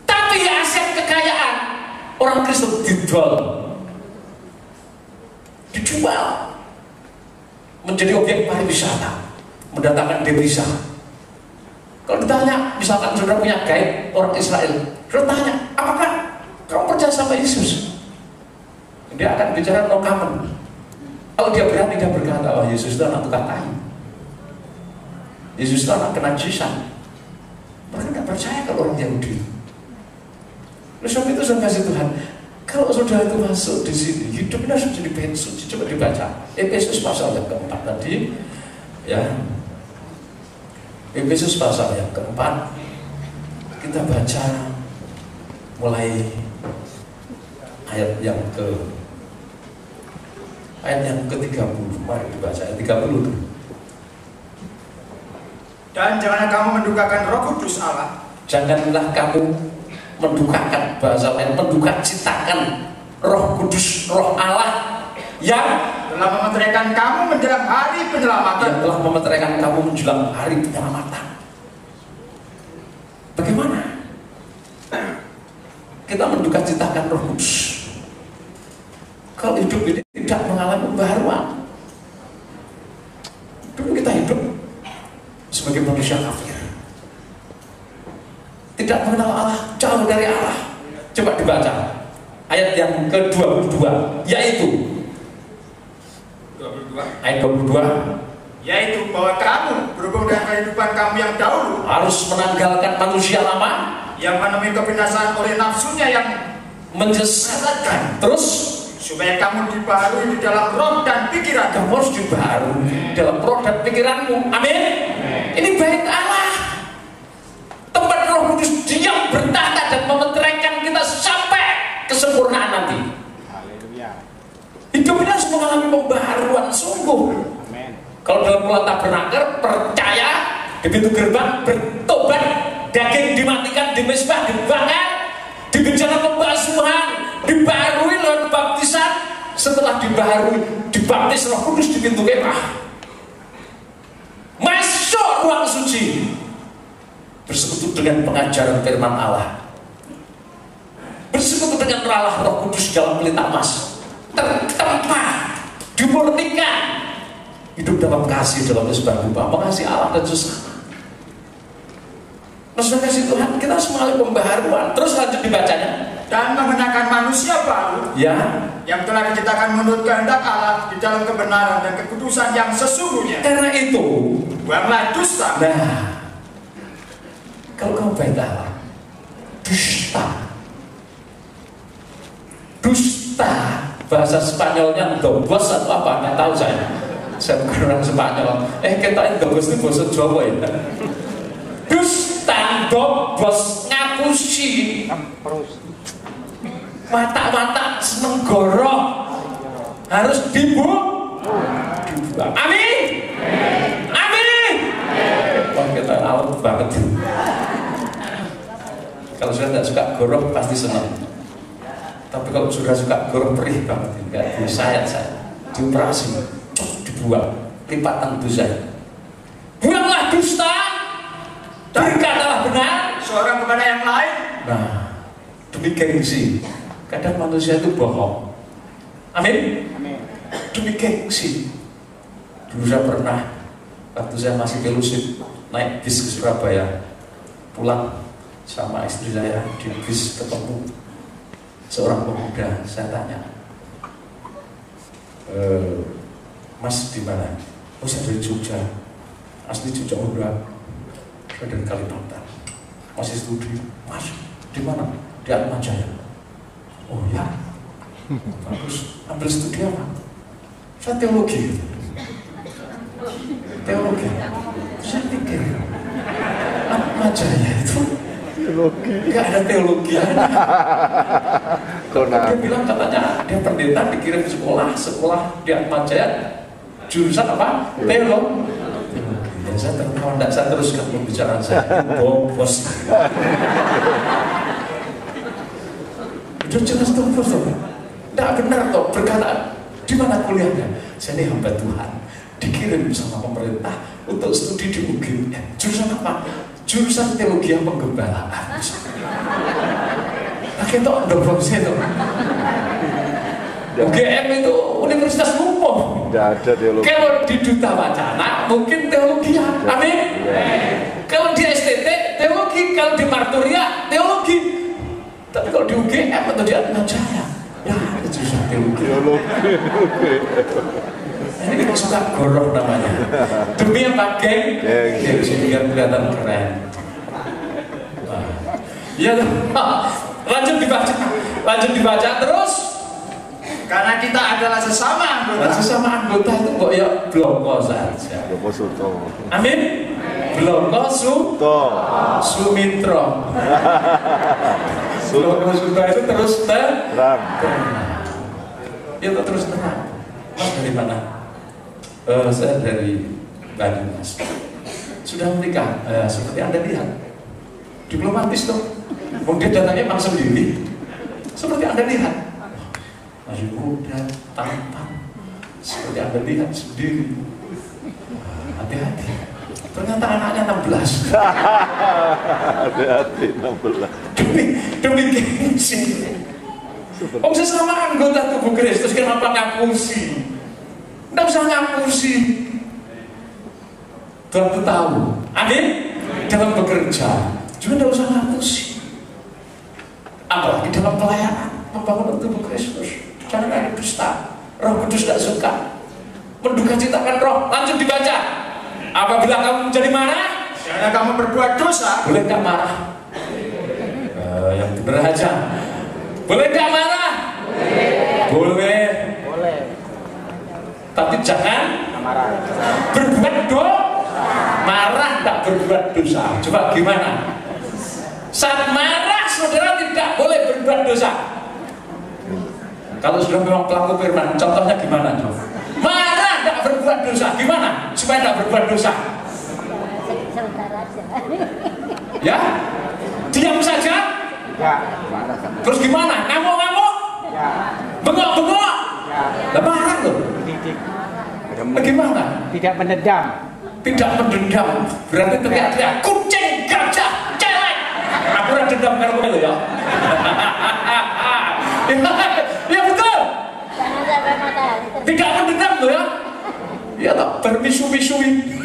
Tapi aset kekayaan orang Kristen dijual menjadi objek pariwisata, mendatangkan devisa. Kalau ditanya, misalkan saudara punya guide orang Israel, saudara tanya, apakah percaya sama Yesus, dia akan bicara no comment. Kalau dia berani, dia berkata, oh Yesus itu anak tukang kayu, Yesus itu anak kenajisan. Mereka nggak percaya kalau orang Yahudi. Oleh sebab itu saya kasih Tuhan, kalau saudara itu masuk di sini, hidupnya harus menjadi bait suci. Coba dibaca Efesus pasal yang keempat tadi, ya. Efesus pasal yang keempat, kita baca mulai ayat yang ke-30. Mari dibaca ayat 30. Dan janganlah kamu mendukakan Roh Kudus Allah. Janganlah kamu mendukakan, bahasa lain menduka citakan Roh Kudus, Roh Allah yang telah memeteraikan kamu menjelang hari penyelamatan. Yang telah memeteraikan kamu menjelang hari penyelamatan. Bagaimana kita menduka citakan Roh Kudus kalau hidup ini tidak mengalami pembaharuan? Dulu kita hidup sebagai manusia kafir, tidak mengenal Allah, jauh dari Allah. Coba dibaca ayat yang ke-22, yaitu 22. ayat 22, Yaitu bahwa kamu berhubung dengan kehidupan kamu yang dahulu harus menanggalkan manusia lama yang menemui kebinasaan oleh nafsunya yang menyesatkan. Terus supaya kamu dibaharui di dalam roh dan pikiran. kamu harus dibaharui dalam roh dan pikiranmu. Amin. Ini bait Allah, tempat Roh Kudus diam bertahta dan memeteraikan kita sampai kesempurnaan nanti. Hidup ini harus mengalami pembaharuan sungguh. Kalau dalam Mula Tabernakel percaya di pintu gerbang, bertobat, daging dimatikan, di mezbah dibakar, di bencana pembasuhan, dibaharui lewat baptisan. Setelah dibaharui, dibaptis Roh Kudus di pintu kemah, masuk ruang suci, bersekutu dengan pengajaran firman Allah, bersekutu dengan Allah Roh Kudus dalam pelita emas, tertempa, dimurnikan, hidup dalam kasih, dalam mezbah dupa, mengasihi Allah dan sesama. Maksudnya kasih Tuhan, kita harus mengalami pembaharuan. Terus lanjut dibacanya, dan mengenakan manusia baru, ya, yang telah diciptakan menurut kehendak Allah di dalam kebenaran dan kekudusan yang sesungguhnya. karena itu Buanglah dusta. nah, kalau kamu bait Allah, dusta, bahasa Spanyolnya dobos atau apa, nggak tahu saya bukan orang Spanyol. Kita dobos itu bahasa Jawa ya. Dusta, dobos, ngapusi, mata-mata seneng goroh, harus dibuang. Amin. Amin. Wah, kita awet banget. Kalau sudah tidak suka goroh pasti senang. Tapi kalau sudah suka goroh perih banget, kayak di saya dioperasi, dibuang, lipatan dosa. Buanglah dusta, berkatalah benar Seorang kepada yang lain. Nah, demi gengsi. Kadang manusia itu bohong. Amin. Demi gengsi. Dulu saya pernah, waktu saya masih pelusip, naik bis ke Surabaya, pulang sama istri saya di bis, ketemu seorang pemuda. Saya tanya, Mas di mana? Oh, saya dari Jogja. Asli Jogja enggak. Saya dari Kalimantan. Masih studi. Mas, di mana? Di Atmajaya. Oh ya, bagus. Ambil studi apa? Saya teologi. Teologi. Saya pikir Atmajaya itu teologi. Enggak ada teologi. Dia bilang katanya dia pendeta dikirim ke sekolah di Atmajaya, jurusan apa? Teologi. Ya, saya tertawa, tidak saya teruskan pembicaraan saya. Bos. Itu jelas tuh bos. Tidak benar toh berkata di mana kuliahnya? Saya ini hamba Tuhan, dikirim sama pemerintah untuk studi di UGM. Jurusan apa? Jurusan teologi penggembalaan. Nah, kita udah bosnya tuh. UGM itu universitas umum. Tidak ada teologi. Kalau di Duta Wacana mungkin teologi. Amin. Kalau di STT teologi, kalau di Marturia teologi. Tapi kalau di UGM atau di Atmajaya, ya itu susah di UGM. Ini kita suka goroh namanya. Demi apa, geng? Biar kelihatan keren. Ya, lanjut dibaca terus. Karena kita adalah sesama anggota. Sesama anggota itu kok ya bloko saja. Bloko Suto. Amin. Bloko Sumitro. Bloko Suto itu terus terang. Itu terus terang. Mas dari mana? Saya dari Banyumas. Sudah menikah, seperti Anda lihat. Diplomatis tuh. Mungkin datanya memang sendiri. Seperti Anda lihat. Masih muda, tampan. Seperti Anda lihat sendiri. Hati-hati. Ternyata anaknya 16. Hati-hati 16. Demi gengsi. Om sesama anggota tubuh Kristus, kenapa ngapusi? Tidak usah ngapusi. Tuhan itu tahu. Amin. Dalam bekerja juga tidak usah ngapusi. Apalagi dalam pelayanan membangun tubuh Kristus. Jangan ada dusta. Roh Kudus tidak suka. Menduga citakan roh. Lanjut dibaca. Apabila kamu menjadi marah, Karena kamu berbuat dosa, boleh gak marah? Yang bener aja. Boleh gak marah? Boleh. Tapi jangan berbuat dosa. Marah tak berbuat dosa. Coba gimana? Saat marah saudara tidak boleh berbuat dosa. Kalau sudah memang pelaku firman, contohnya gimana? Marah tak berbuat dosa. Gimana supaya tak berbuat dosa? Ya? Diam saja? Ya. Terus gimana? Ngamuk-ngamuk? Ya. Bengok-bengok? Ya. Marah loh. Bagaimana? Tidak mendendam. Tidak mendendam. Berarti teriak-teriak kucing, gajah, celeng. Aku udah dendam karo kowe ya. Ya betul. Tidak mendendam loh ya. Ya tak bermisu-misui.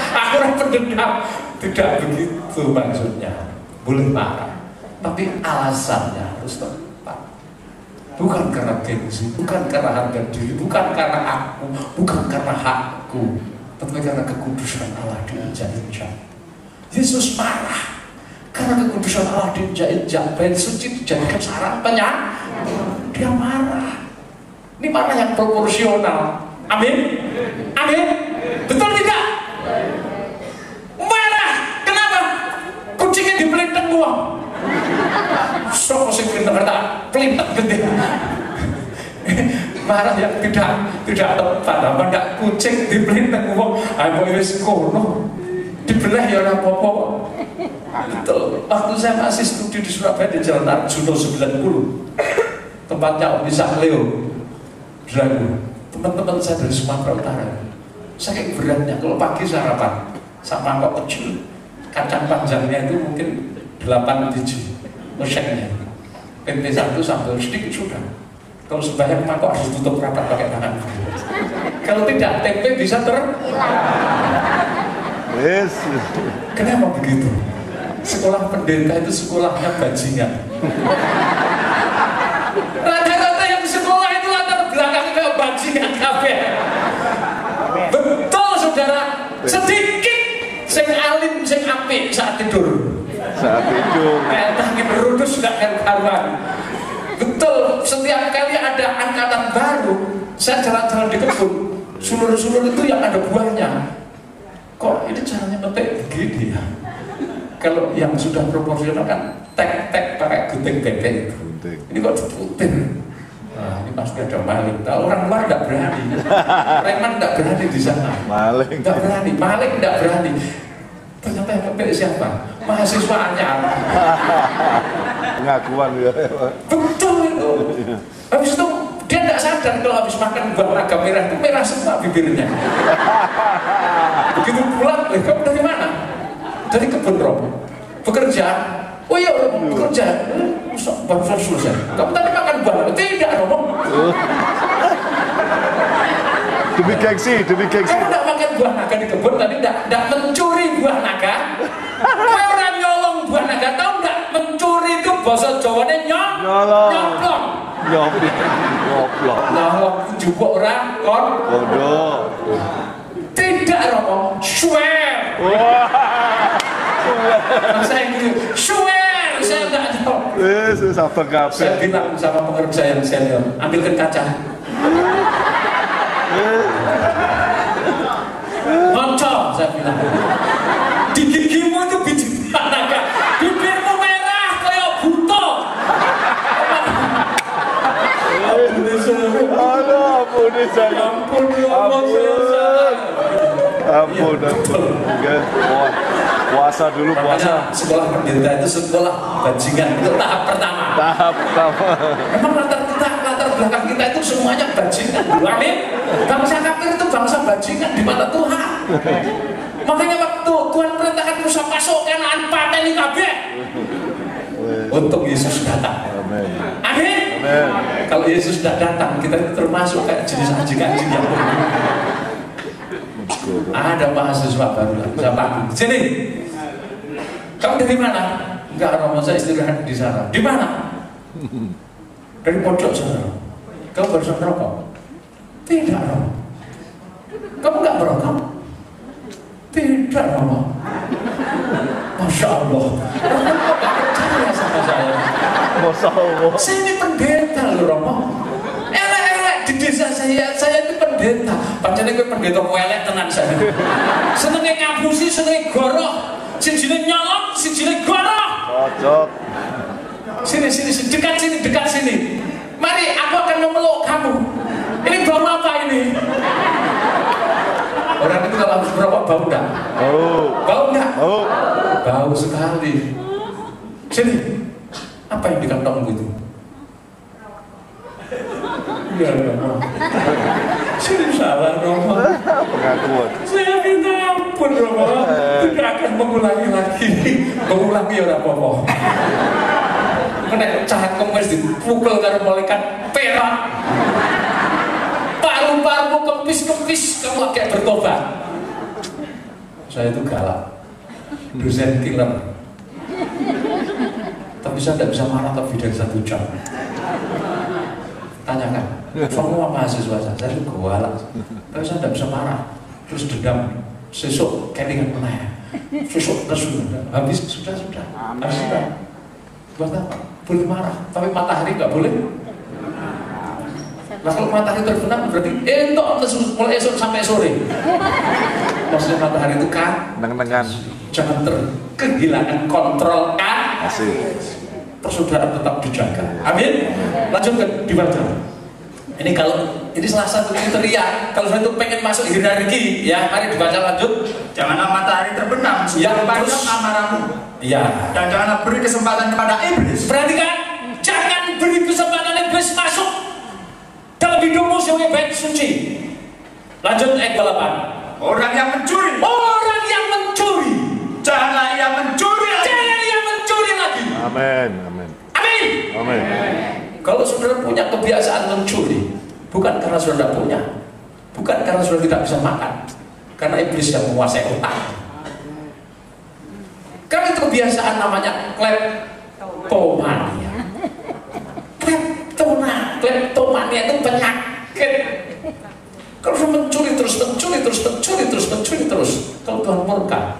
Aku udah pendendam. Tidak begitu maksudnya. Boleh marah, tapi alasannya harus tepat. Bukan karena gengsi, bukan karena harga diri, bukan karena aku, bukan karena hakku, tapi karena kekudusan Allah diinjak-injak. Yesus marah karena kekudusan Allah diinjak-injak. Bait suci dijadikan sarana penyakit. Dia marah. Ini marah yang proporsional. Amin. Amin. Betul tidak? Marah. Kenapa? Kucingnya dipelintang uang. Sok sing pinter kata pelintek gede. Marah yang tidak tepat. Apa enggak kucing dipelintang uang? Ayo wis kono. Dibelah ya ora apa-apa. Betul. Waktu saya masih studi di Surabaya di Jalan Arjuna 90. Tempatnya Om Ishak Leo. Drago. Teman-teman saya dari Sumatera Utara. Saking beratnya kalau pagi sarapan sama mangkok kecil. Kacang panjangnya itu mungkin 8 biji. Musyeknya PP1 sambil sedikit sudah. Kalau sebanyak mangkok harus tutup rapat pakai tangan. Kalau tidak tempe bisa terhilang. Yes. Kenapa begitu? Sekolah pendeta itu sekolahnya bajingan. Rata-rata yang sekolah itu latar belakangnya kayak bajingan kabeh. Betul saudara. Sedikit sing alim sing apik saat tidur. Makin berudus gak karuan. Betul, setiap kali ada angkatan baru, saya jalan-jalan di kebun, sulur-sulur itu yang ada buahnya. Kok ini caranya petik begini ya? Kalau yang sudah proporsional kan tek-tek pakai gunting bebek itu. Ini kok diputin. Nah, ini pasti ada maling. Nah, orang luar tidak berani. Preman tidak berani di sana. Maling. Tidak berani, maling tidak berani. Ternyata yang kepilih siapa? Mahasiswanya. Pengakuan ya. Betul itu. Habis itu dia tidak sadar kalau habis makan buah naga merah itu merah semua bibirnya. Begitu pulang, kamu dari mana? Dari kebun Romo. Bekerja. Oh iya, bekerja. Baru selesai. Kamu tadi makan buah naga? Tidak, Romo. Demi gengsi. Kamu tidak makan buah naga di kebun, tadi tidak mencuri buah naga. Orang nyolong buah naga, tahu nggak? Mencuri itu Bahasa Jawane Nyolong. nyoplok. Nyoplok. Nyolong jupuk ora kon. Bodoh. Tidak Romo, swear. Wah. Saya gitu, swear, saya enggak tahu. Sabar kabeh. Saya bilang sama pekerja yang senior, ambilkan kaca. Ngocok, saya bilang. Di gigimu itu biji naga, bibirmu merah kayak buto. Ampun saya. Ampun. Enggak. Puasa dulu puasa. Makanya sekolah pendeta itu sekolah bajingan itu tahap pertama. Tahap pertama. Memang latar belakang kita itu semuanya bajingan. Amin. Bangsa kafir itu bangsa bajingan di mata Tuhan. Makanya waktu Tuhan perintahkan Musa masuk Kanaan pateni kabeh untuk Yesus datang. Amin. Amin. Amin. Kalau Yesus tidak datang, kita itu termasuk kayak jenis anjing-anjing yang ada mahasiswa baru saya panggil. Sini. Kamu dari mana? Enggak, Romo, saya istirahat di sana. Di mana? Dari pojok sana. Kamu barusan merokok? Tidak, Romo. Kamu enggak merokok? Tidak, Romo. Masya Allah. Romo enggak percaya sama saya. Masya Allah. Saya ini pendeta loh, Romo. Elek-elek di desa saya itu pendeta. Pancene kowe pendeta elek tenan saya. Senenge ngapusi, senenge goroh. Sijine nyolong, sijine goroh. Cocok. Sini, dekat sini. Mari, aku akan memeluk kamu. Ini bau apa ini? Orang itu kalau habis merokok bau enggak? Bau enggak? Bau sekali. Sini. Apa yang di kantongmu itu? Ya, Romo. Sini salah, Romo. Pengakuan. Saya minta ampun, Romo. Tidak akan mengulangi orang apa-apa. Kena cangkem wis dipukul karo malaikat perak. Paru-paru kempis-kempis, kamu agak bertobat. Saya itu galak. Dosen killer. Tapi saya tidak bisa marah lebih dari 1 jam. Tanyakan, semua mahasiswa saya itu galak. Tapi saya tidak bisa marah. Terus dendam, sesuk kelingan menaya. Sesuk terus habis sudah. Habis sudah. Buat apa? Boleh marah, tapi matahari nggak boleh. Nah kalau matahari terbenam berarti entok mulai esok sampai sore. Maksudnya matahari itu kan Neng-nengan. jangan kehilangan kontrol kan. Asik. Persaudaraan tetap dijaga. Amin. Lanjutkan dibaca. Ini kalau ini salah satu kriteria kalau saya itu pengen masuk hierarki ya, mari dibaca lanjut. Janganlah matahari terbenam Yang sepanjang terus- amarahmu. Ya. Dan janganlah beri kesempatan kepada iblis. Perhatikan, jangan beri kesempatan iblis masuk dalam hidupmu sebagai bait suci. Lanjut ayat 8. Orang yang mencuri, Orang yang mencuri, janganlah ia mencuri lagi. jangan yang mencuri lagi. Amin. Amin. Amin. Kalau saudara punya kebiasaan mencuri, bukan karena saudara punya, bukan karena saudara tidak bisa makan, karena iblis yang menguasai otak. Karena itu kebiasaan namanya kleptomania. Kleptomania itu penyakit. Kalau sudah mencuri terus, kalau Tuhan murka,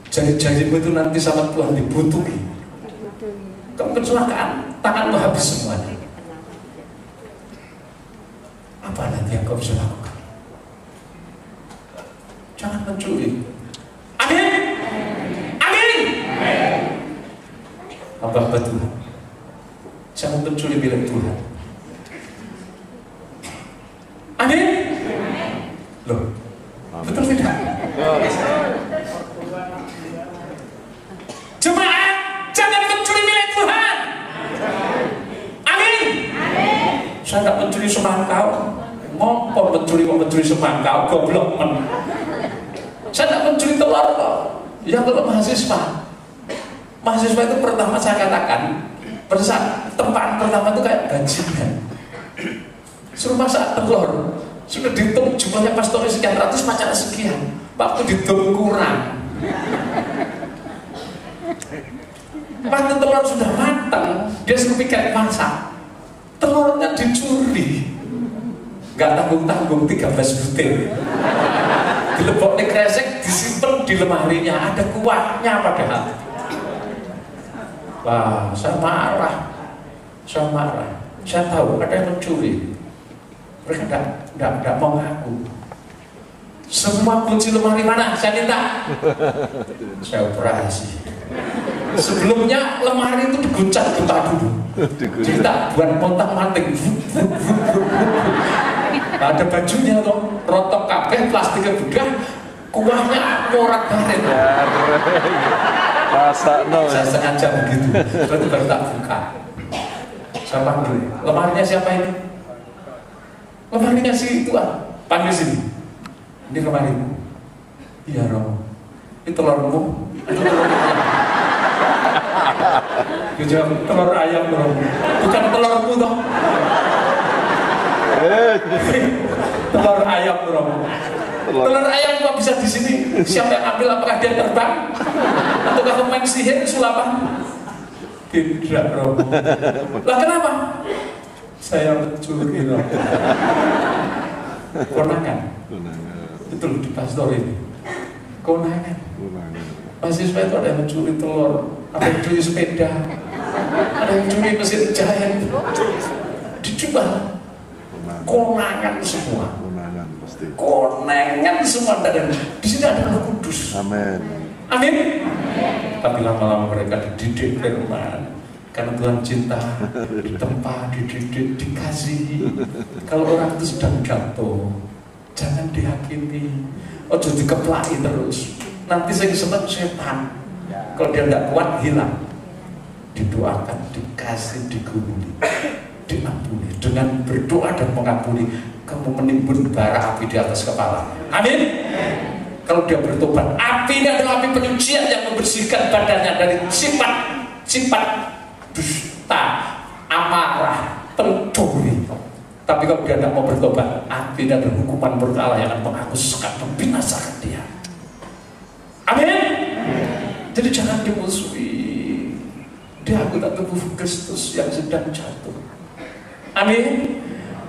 jari-jarimu itu nanti sama Tuhan dibutuhi. Kamu kecelakaan, tanganmu habis semuanya. Apa nanti yang kau bisa lakukan? Jangan mencuri. Amin. Hamba Tuhan, jangan mencuri milik Tuhan. Amin. Loh, betul tidak? Jemaat, jangan mencuri milik Tuhan. Amin. Saya tidak mencuri semangkau. Ngopo mencuri semangkau, goblok men. Saya tidak mencuri telur kok. Yang kalau mahasiswa itu pertama saya katakan, pada saat tempaan pertama itu kayak bajingan. Suruh masak telur, sudah dihitung jumlahnya pastornya sekian ratus, macamnya sekian. Waktu dihitung kurang. Waktu telur sudah matang, dia suruh pikirin masak. Telurnya dicuri. Gak tanggung-tanggung 13 butir. Dilebok di kresek, disimpan di lemarinya. Ada kuahnya padahal. Wah, saya marah. Saya tahu ada yang mencuri. Mereka tidak mau ngaku. Semua kunci lemari mana? Saya minta. Saya operasi. Sebelumnya lemari itu diguncang gempa dulu. Cerita buat montang-manting. Ada bajunya tuh, rotok kabeh, plastiknya budah, kuahnya morat-marit. Saya sengaja begitu. Berarti baru tak buka. Saya panggil, lemarinya siapa ini? Lemarinya si Tuhan. Panggil sini. Ini lemarimu. Iya Romo. Ini telurmu. Dia jawab, telur ayam Romo. Bukan telurmu toh. Telur ayam Romo. Telur ayam kok bisa di sini? Siapa yang ambil? Apakah dia terbang? Ataukah kamu main sihir sulapan? Tidak Romo. Lah kenapa? Saya mencuri Romo. Konangan. Betul di pastor ini. Konangan. Mahasiswa itu ada yang mencuri telur, ada yang mencuri sepeda, ada yang mencuri mesin jahit, dijual. Konangan semua. Konangan semua dan di sini ada Roh Kudus. Amin. Amin. Tapi lama-lama mereka dididik firman. Karena Tuhan cinta, ditempa, dididik, dikasihi. Kalau orang itu sedang jatuh, jangan dihakimi. Ojo dikeplai terus. Nanti saya senang setan. Kalau dia tidak kuat, hilang. Didoakan, dikasih, digumuli, diampuni. Dengan berdoa dan mengampuni, kamu menimbun bara api di atas kepala. Amin. Kalau dia bertobat, api ini adalah api penyucian yang membersihkan badannya dari sifat dusta, amarah, pencuri. Tapi kalau dia tidak mau bertobat, api dan hukuman murka Allah yang akan menghanguskan, membinasakan dia. Amin. Jadi jangan dimusuhi. Dia anggota tubuh Kristus yang sedang jatuh. Amin.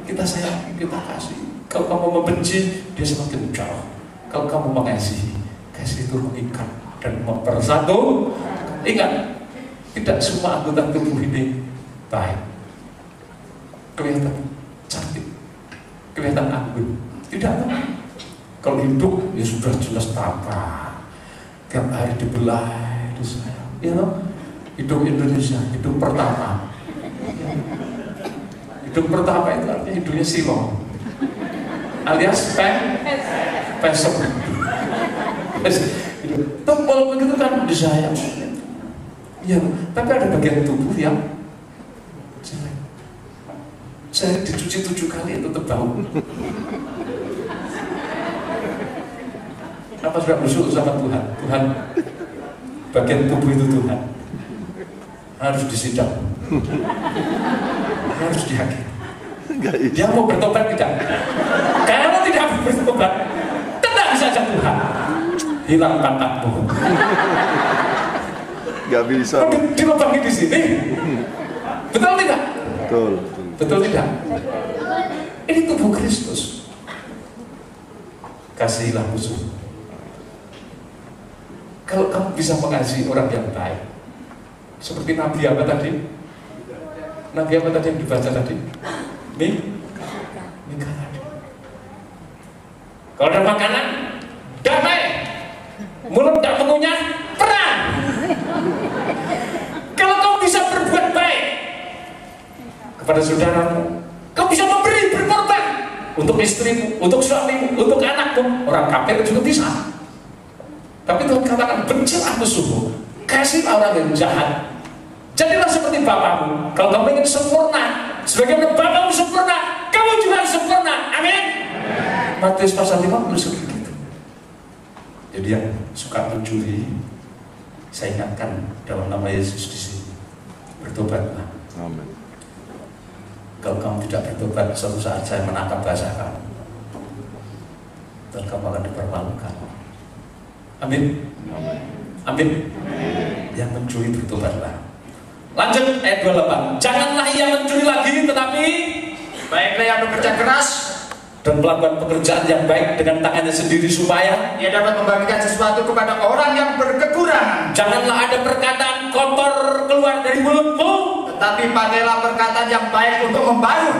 Kita sayang, kita kasih. Kalau kamu membenci, dia semakin jauh. Kalau kamu mengasihi, kasih itu mengikat dan mempersatu. Ingat, tidak semua anggota tubuh ini baik. Kelihatan cantik, kelihatan anggun. Tidak. Kalau hidup, ya sudah jelas tampak. Tiap hari dibelai, disayang. Ya, hidup Indonesia, hidup pertama. Hidup pertama itu artinya hidupnya silong, alias pesok. Tumpul begitu kan disayang. Ya, tapi ada bagian tubuh yang jelek. Saya dicuci 7 kali itu bau. Apa sudah bersyukur sama Tuhan? Tuhan, bagian tubuh itu Tuhan harus disidang, harus dihakimi. Dia mau bertobat tidak? Kalau tidak bertobat, tenang saja Tuhan, hilang pangkatmu. Gak bisa. Dilubangi di sini. Betul tidak? Betul. Betul tidak? Ini tubuh Kristus. Kasihilah musuh. Kalau kamu bisa mengasihi orang yang baik, seperti Nabi apa tadi? Nabi apa tadi yang dibaca tadi? Mika tadi. Kalau ada makanan, damai. Mulut tak mengunyah, perang. Kalau kamu bisa berbuat baik kepada saudaramu, kamu bisa memberi, berkorban untuk istrimu, untuk suamimu, untuk anakmu. Orang kafir juga bisa. Tapi Tuhan katakan, bencilah musuhmu, kasihlah orang yang jahat. Jadilah seperti Bapamu. Kalau kamu ingin sempurna, sebagaimana Bapamu sempurna, kamu juga harus sempurna. Amin. Matius pasal 5 begitu. Jadi yang suka mencuri, saya ingatkan dalam nama Yesus di sini, bertobatlah. Amin. Kalau kamu tidak bertobat, suatu saat saya menangkap bahasa kamu, dan kamu akan dipermalukan. Amin. Amin. Yang mencuri bertobatlah. Lanjut ayat 28. Janganlah ia mencuri lagi, tetapi baiklah yang bekerja keras dan melakukan pekerjaan yang baik dengan tangannya sendiri supaya ia dapat membagikan sesuatu kepada orang yang berkekurangan. janganlah ada perkataan kotor keluar dari mulutmu, Tetapi pakailah perkataan yang baik untuk membangun.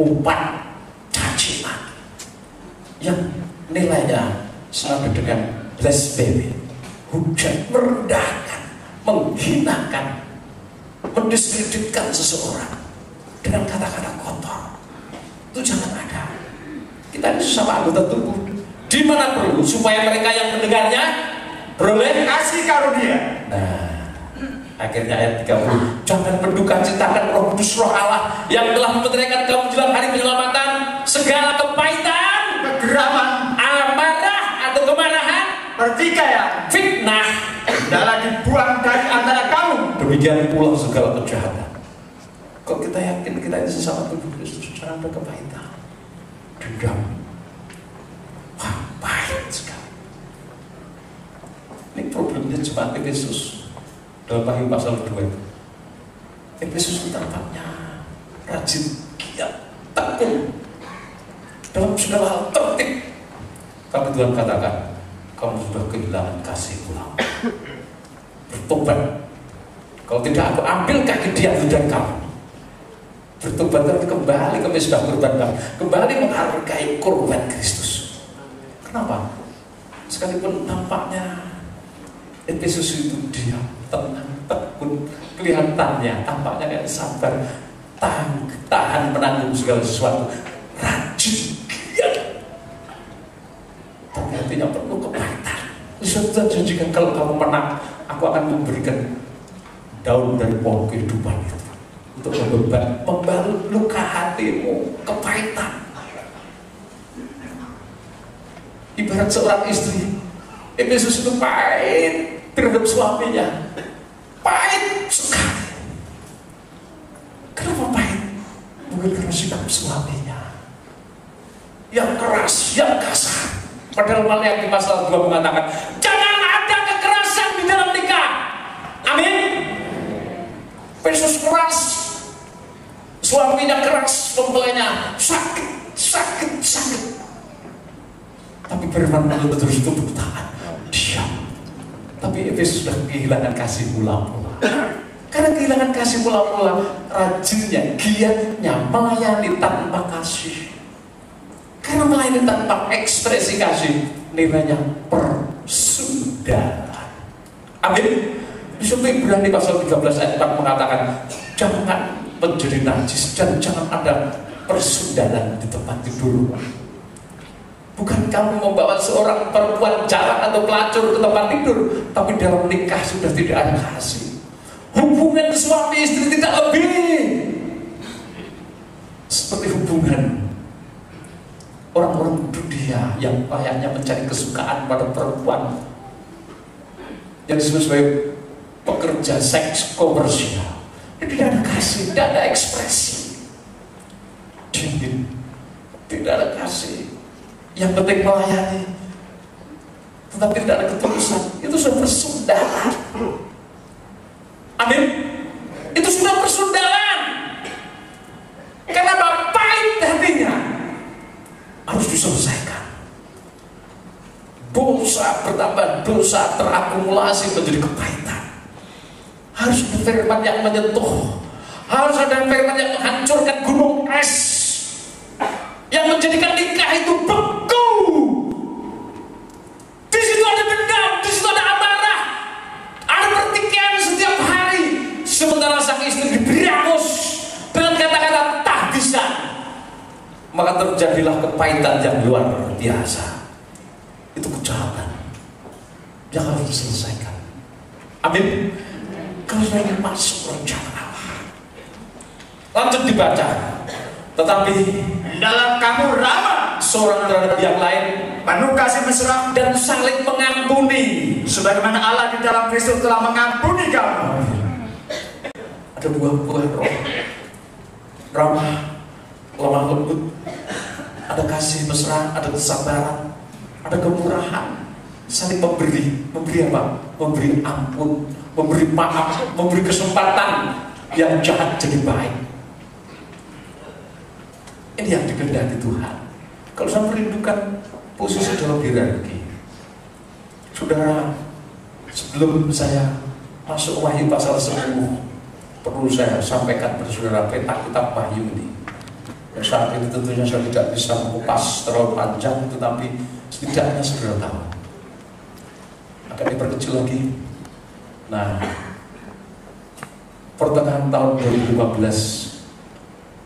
umpan cacian yang nilainya sama dengan blasphemy, hujat, merendahkan, menghinakan, mendiskreditkan seseorang dengan kata-kata kotor. Itu jangan ada. Kita ini sesama anggota tubuh, di mana perlu supaya mereka yang mendengarnya beroleh Kasih karunia. Nah, akhirnya ayat 30. Jangan menduka citakan Roh Kudus, Roh Allah yang telah memeteraikan kamu menjelang hari penyelamatan. Segala kepahitan, Kegeraman, amarah atau kemarahan, pertikaian, fitnah, adalah dibuang dari antara kamu. demikian pula segala kejahatan. Kok kita yakin kita ini sesama tubuh Kristus? Jangan ada kepahitan, dendam, wah, pahit sekali. Ini problemnya jemaat Efesus dalam Wahyu pasal 2. Efesus itu tampaknya rajin, giat, tekun dalam segala hal, tertib. Tapi Tuhan katakan, kamu sudah kehilangan kasih pulang. Bertobat. Kalau tidak, aku ambil kaki dia dari kamu. Bertobat dan kembali ke mesbah kurban kamu, kembali menghargai korban Kristus. Kenapa? Sekalipun nampaknya Efesus itu diam, tenang, tekun, kelihatannya tampaknya kayak sabar, tahan menanggung segala sesuatu, rajin, giat, tapi hatinya penuh kepahitan. Sudah janjikan kalau kamu menang, aku akan memberikan daun dari pohon kehidupan itu untuk membalut luka hatimu, kepahitan. Ibarat seorang istri, Efesus itu pahit terhadap suaminya, pahit sekali. Kenapa pahit? Mungkin karena sikap suaminya yang keras, yang kasar. Padahal Maliaki pasal 2 mengatakan, jangan ada kekerasan di dalam nikah. Amin. Efesus keras, suaminya keras, mempelainya sakit. Tapi firman Allah terus tubuh taat, diam. Tapi Efesus sudah kehilangan kasih mula-mula. Karena kehilangan kasih mula-mula, rajinnya, giatnya melayani tanpa kasih. Karena melayani tanpa ekspresi kasih, nilainya persudahan. Amin. Di suatu Ibrani pasal 13 ayat 4 mengatakan, jangan menjadi najis dan jangan ada persudahan di tempat tidur. Bukan kamu membawa seorang perempuan jalan atau pelacur ke tempat tidur, tapi dalam nikah sudah tidak ada kasih. Hubungan suami istri tidak lebih seperti hubungan orang-orang dunia yang layaknya mencari kesukaan pada perempuan yang disebut sebagai pekerja seks komersial. Tidak ada kasih, tidak ada ekspresi, dingin, tidak ada kasih. Yang penting melayani, tetapi tidak ada ketulusan. Itu sudah persudahan. Amin. Itu sudah persudahan. Karena pahit hatinya harus diselesaikan. Dosa bertambah, dosa terakumulasi menjadi kepahitan. Harus ada firman yang menyentuh, harus ada firman yang menghancurkan gunung es, yang menjadikan nikah itu beku. Di situ ada dendam, di situ ada amarah, ada pertikaian setiap hari. Sementara sang istri diberangus dengan kata-kata tak bisa, maka terjadilah kepahitan yang luar biasa. Itu kejahatan yang harus diselesaikan. Amin. Kalau ingin masuk rencana Allah, lanjut dibaca. Tetapi dalam kamu ramah seorang terhadap yang lain, penuh kasih mesra, dan saling mengampuni, sebagaimana Allah di dalam Kristus telah mengampuni kamu. ada buah-buah roh, ramah, lemah lembut, ada kasih mesra, ada kesabaran, ada kemurahan, saling memberi apa? Memberi ampun, memberi maaf, memberi kesempatan yang jahat jadi baik. Ini yang dikehendaki Tuhan. Kalau saya merindukan posisi dalam hierarki, saudara, sebelum saya masuk Wahyu pasal 10, perlu saya sampaikan kepada saudara peta kitab Wahyu ini. Dan saat ini tentunya saya tidak bisa mengupas terlalu panjang, tetapi setidaknya saudara tahu. Akan diperkecil lagi. Nah, pertengahan tahun 2015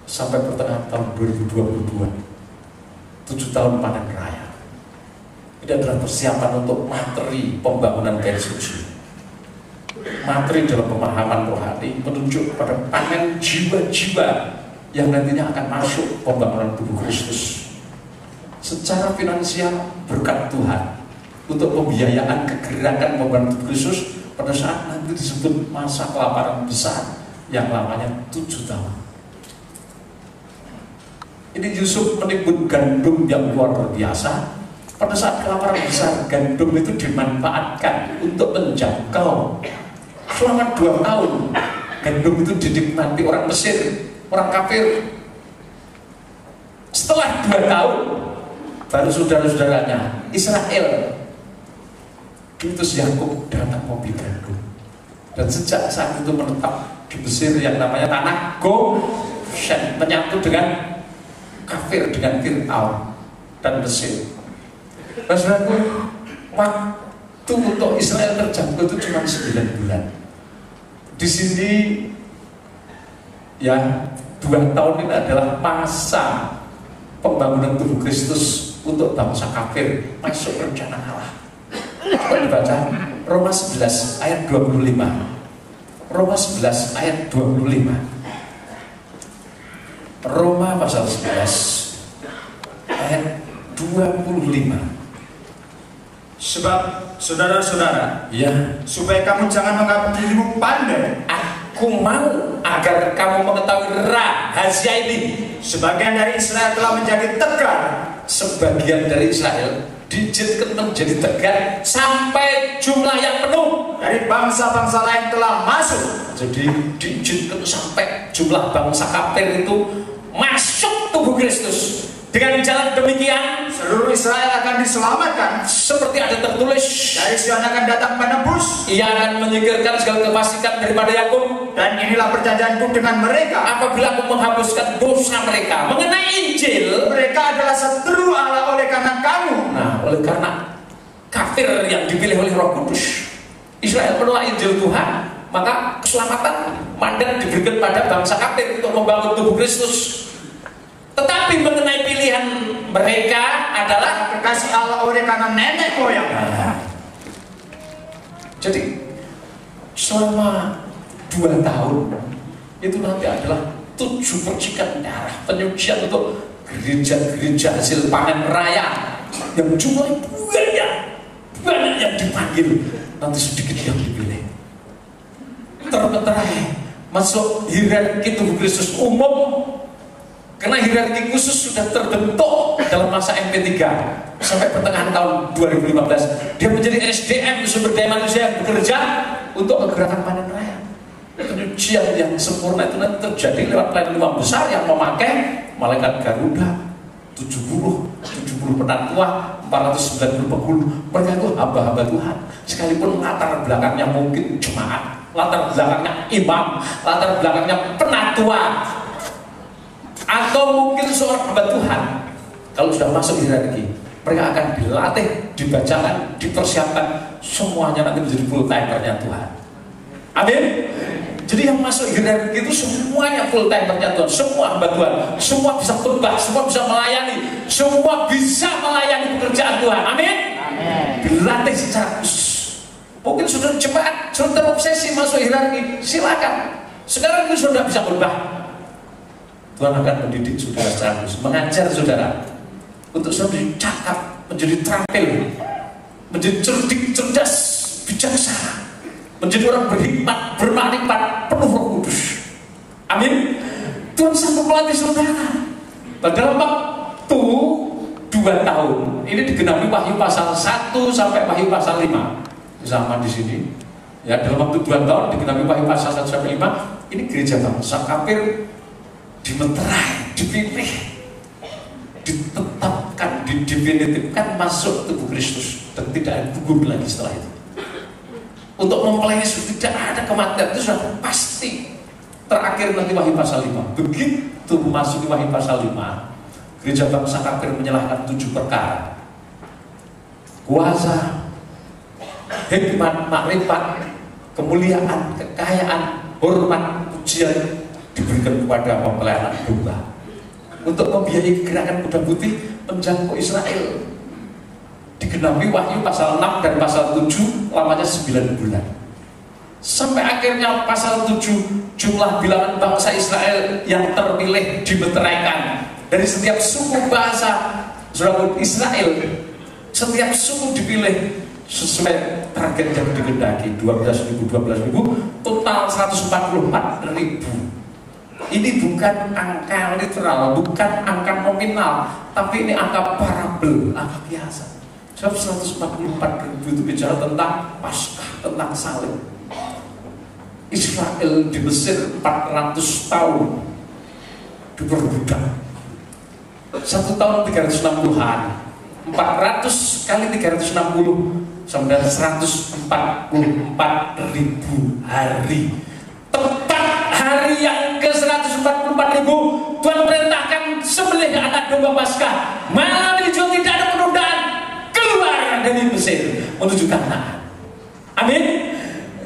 sampai pertengahan tahun 2022, 7 tahun panen raya. Ini adalah persiapan untuk materi pembangunan bait suci. Materi dalam pemahaman rohani menunjuk pada panen jiwa-jiwa yang nantinya akan masuk pembangunan tubuh Kristus. Secara finansial berkat Tuhan untuk pembiayaan kegerakan pembangunan tubuh Kristus pada saat nanti disebut masa kelaparan besar yang lamanya 7 tahun. Ini Yusuf menimbun gandum yang luar biasa. Pada saat kelaparan besar, gandum itu dimanfaatkan untuk menjangkau. Selama 2 tahun, gandum itu dinikmati orang Mesir, orang kafir. Setelah 2 tahun, baru saudara-saudaranya Israel diutus Yakub datang mobil gandum. Dan sejak saat itu menetap di Mesir yang namanya tanah Goshen, menyatu dengan kafir, dengan Fir'aun dan Mesir. Saudaraku, waktu untuk Israel terjangkau itu cuma 9 bulan. Di sini ya 2 tahun ini adalah masa pembangunan tubuh Kristus untuk bangsa kafir masuk rencana Allah. Coba dibaca Roma 11 ayat 25. Roma 11 ayat 25. Roma pasal 11 ayat 25. Sebab saudara-saudara, Ya, supaya kamu jangan menganggap dirimu pandai, aku mau agar kamu mengetahui rahasia ini. sebagian dari Israel telah menjadi tegar. Sebagian dari Israel diizinkan menjadi tegar sampai jumlah yang penuh. Dari bangsa-bangsa lain telah masuk. Jadi diizinkan sampai jumlah bangsa kafir itu masuk tubuh Kristus. Dengan jalan demikian, Seluruh Israel akan diselamatkan. seperti ada tertulis, Dari Sion akan datang penebus. ia akan menyingkirkan segala kefasikan daripada Yakub. Dan inilah perjanjianku dengan mereka. Apabila aku menghapuskan dosa mereka. Mengenai Injil, Mereka adalah seteru Allah oleh karena kamu. nah, oleh karena kafir yang dipilih oleh Roh Kudus, Israel menolak Injil Tuhan, maka keselamatan mandat diberikan pada bangsa kafir untuk membangun tubuh Kristus. Tetapi mengenai pilihan mereka adalah Kekasih Allah oleh karena nenek moyang. jadi selama 2 tahun itu nanti adalah 7 percikan darah penyucian untuk gereja-gereja hasil panen raya yang jumlahnya banyak yang dipanggil, nanti sedikit yang dipilih. Termeterai masuk hierarki tubuh Kristus umum. Karena hierarki khusus sudah terbentuk dalam masa MP3 sampai pertengahan tahun 2015. Dia menjadi SDM, sumber daya manusia yang bekerja untuk pergerakan panen raya. Penyucian yang sempurna itu nanti terjadi lewat pelayanan imam besar yang memakai malaikat Garuda, 70 penatua, 490 penghulu. Mereka itu hamba-hamba Tuhan. Sekalipun latar belakangnya mungkin jemaat, latar belakangnya imam, latar belakangnya penatua, atau mungkin seorang hamba Tuhan, kalau sudah masuk hierarki, mereka akan dilatih, dibacakan, dipersiapkan, semuanya nanti menjadi full timernya Tuhan. Amin. Jadi yang masuk hierarki itu semuanya full timernya Tuhan, semua hamba Tuhan, semua bisa khotbah, semua bisa melayani, semua bisa melayani pekerjaan Tuhan. Amin. Dilatih secara khusus. Mungkin sudah jemaat, sudah terobsesi masuk hierarki, silakan. Sekarang itu sudah bisa khotbah. Tuhan akan mendidik saudara secara khusus, mengajar saudara untuk selalu cakap, menjadi terampil, menjadi cerdik, cerdas, bijaksana, menjadi orang berhikmat, bermanfaat, penuh Roh Kudus. Amin. Tuhan sanggup melatih saudara. Pada waktu 2 tahun ini digenapi Wahyu pasal 1 sampai Wahyu pasal 5. Sama di sini, Ya, dalam waktu 2 tahun digenapi Wahyu pasal 1-5, ini gereja bangsa kafir dimeterai, dipilih, ditetapkan, didefinitifkan masuk tubuh Kristus dan tidak ada gugur lagi setelah itu. Untuk mempelai Yesus tidak ada kematian, itu sudah pasti. Terakhir nanti Wahyu pasal 5. Begitu memasuki Wahyu pasal 5, gereja bangsa kafir menyalahkan 7 perkara. Kuasa, hikmat, makrifat, kemuliaan, kekayaan, hormat, pujian diberikan kepada pemeliharaan domba untuk membiayai gerakan kuda putih menjangkau Israel. Digenapi Wahyu pasal 6 dan pasal 7, lamanya 9 bulan. Sampai akhirnya pasal 7, jumlah bilangan bangsa Israel yang terpilih dimeteraikan dari setiap suku bahasa Saudara Israel. Setiap suku dipilih sesuai target yang dikehendaki, 12.000, total 144.000. Ini bukan angka literal, bukan angka nominal, tapi ini angka parabel, angka biasa. Sebab 144.000 itu bicara tentang Paskah, tentang salib. Israel di Mesir 400 tahun diperbudak. 1 tahun 360-an. 400 kali 360 sama dengan 144.000 hari. Tepat hari yang ke 144.000, Tuhan perintahkan sembelih anak domba Paskah. Malam ini juga tidak ada penundaan, keluar dari Mesir menuju Kanaan. Amin.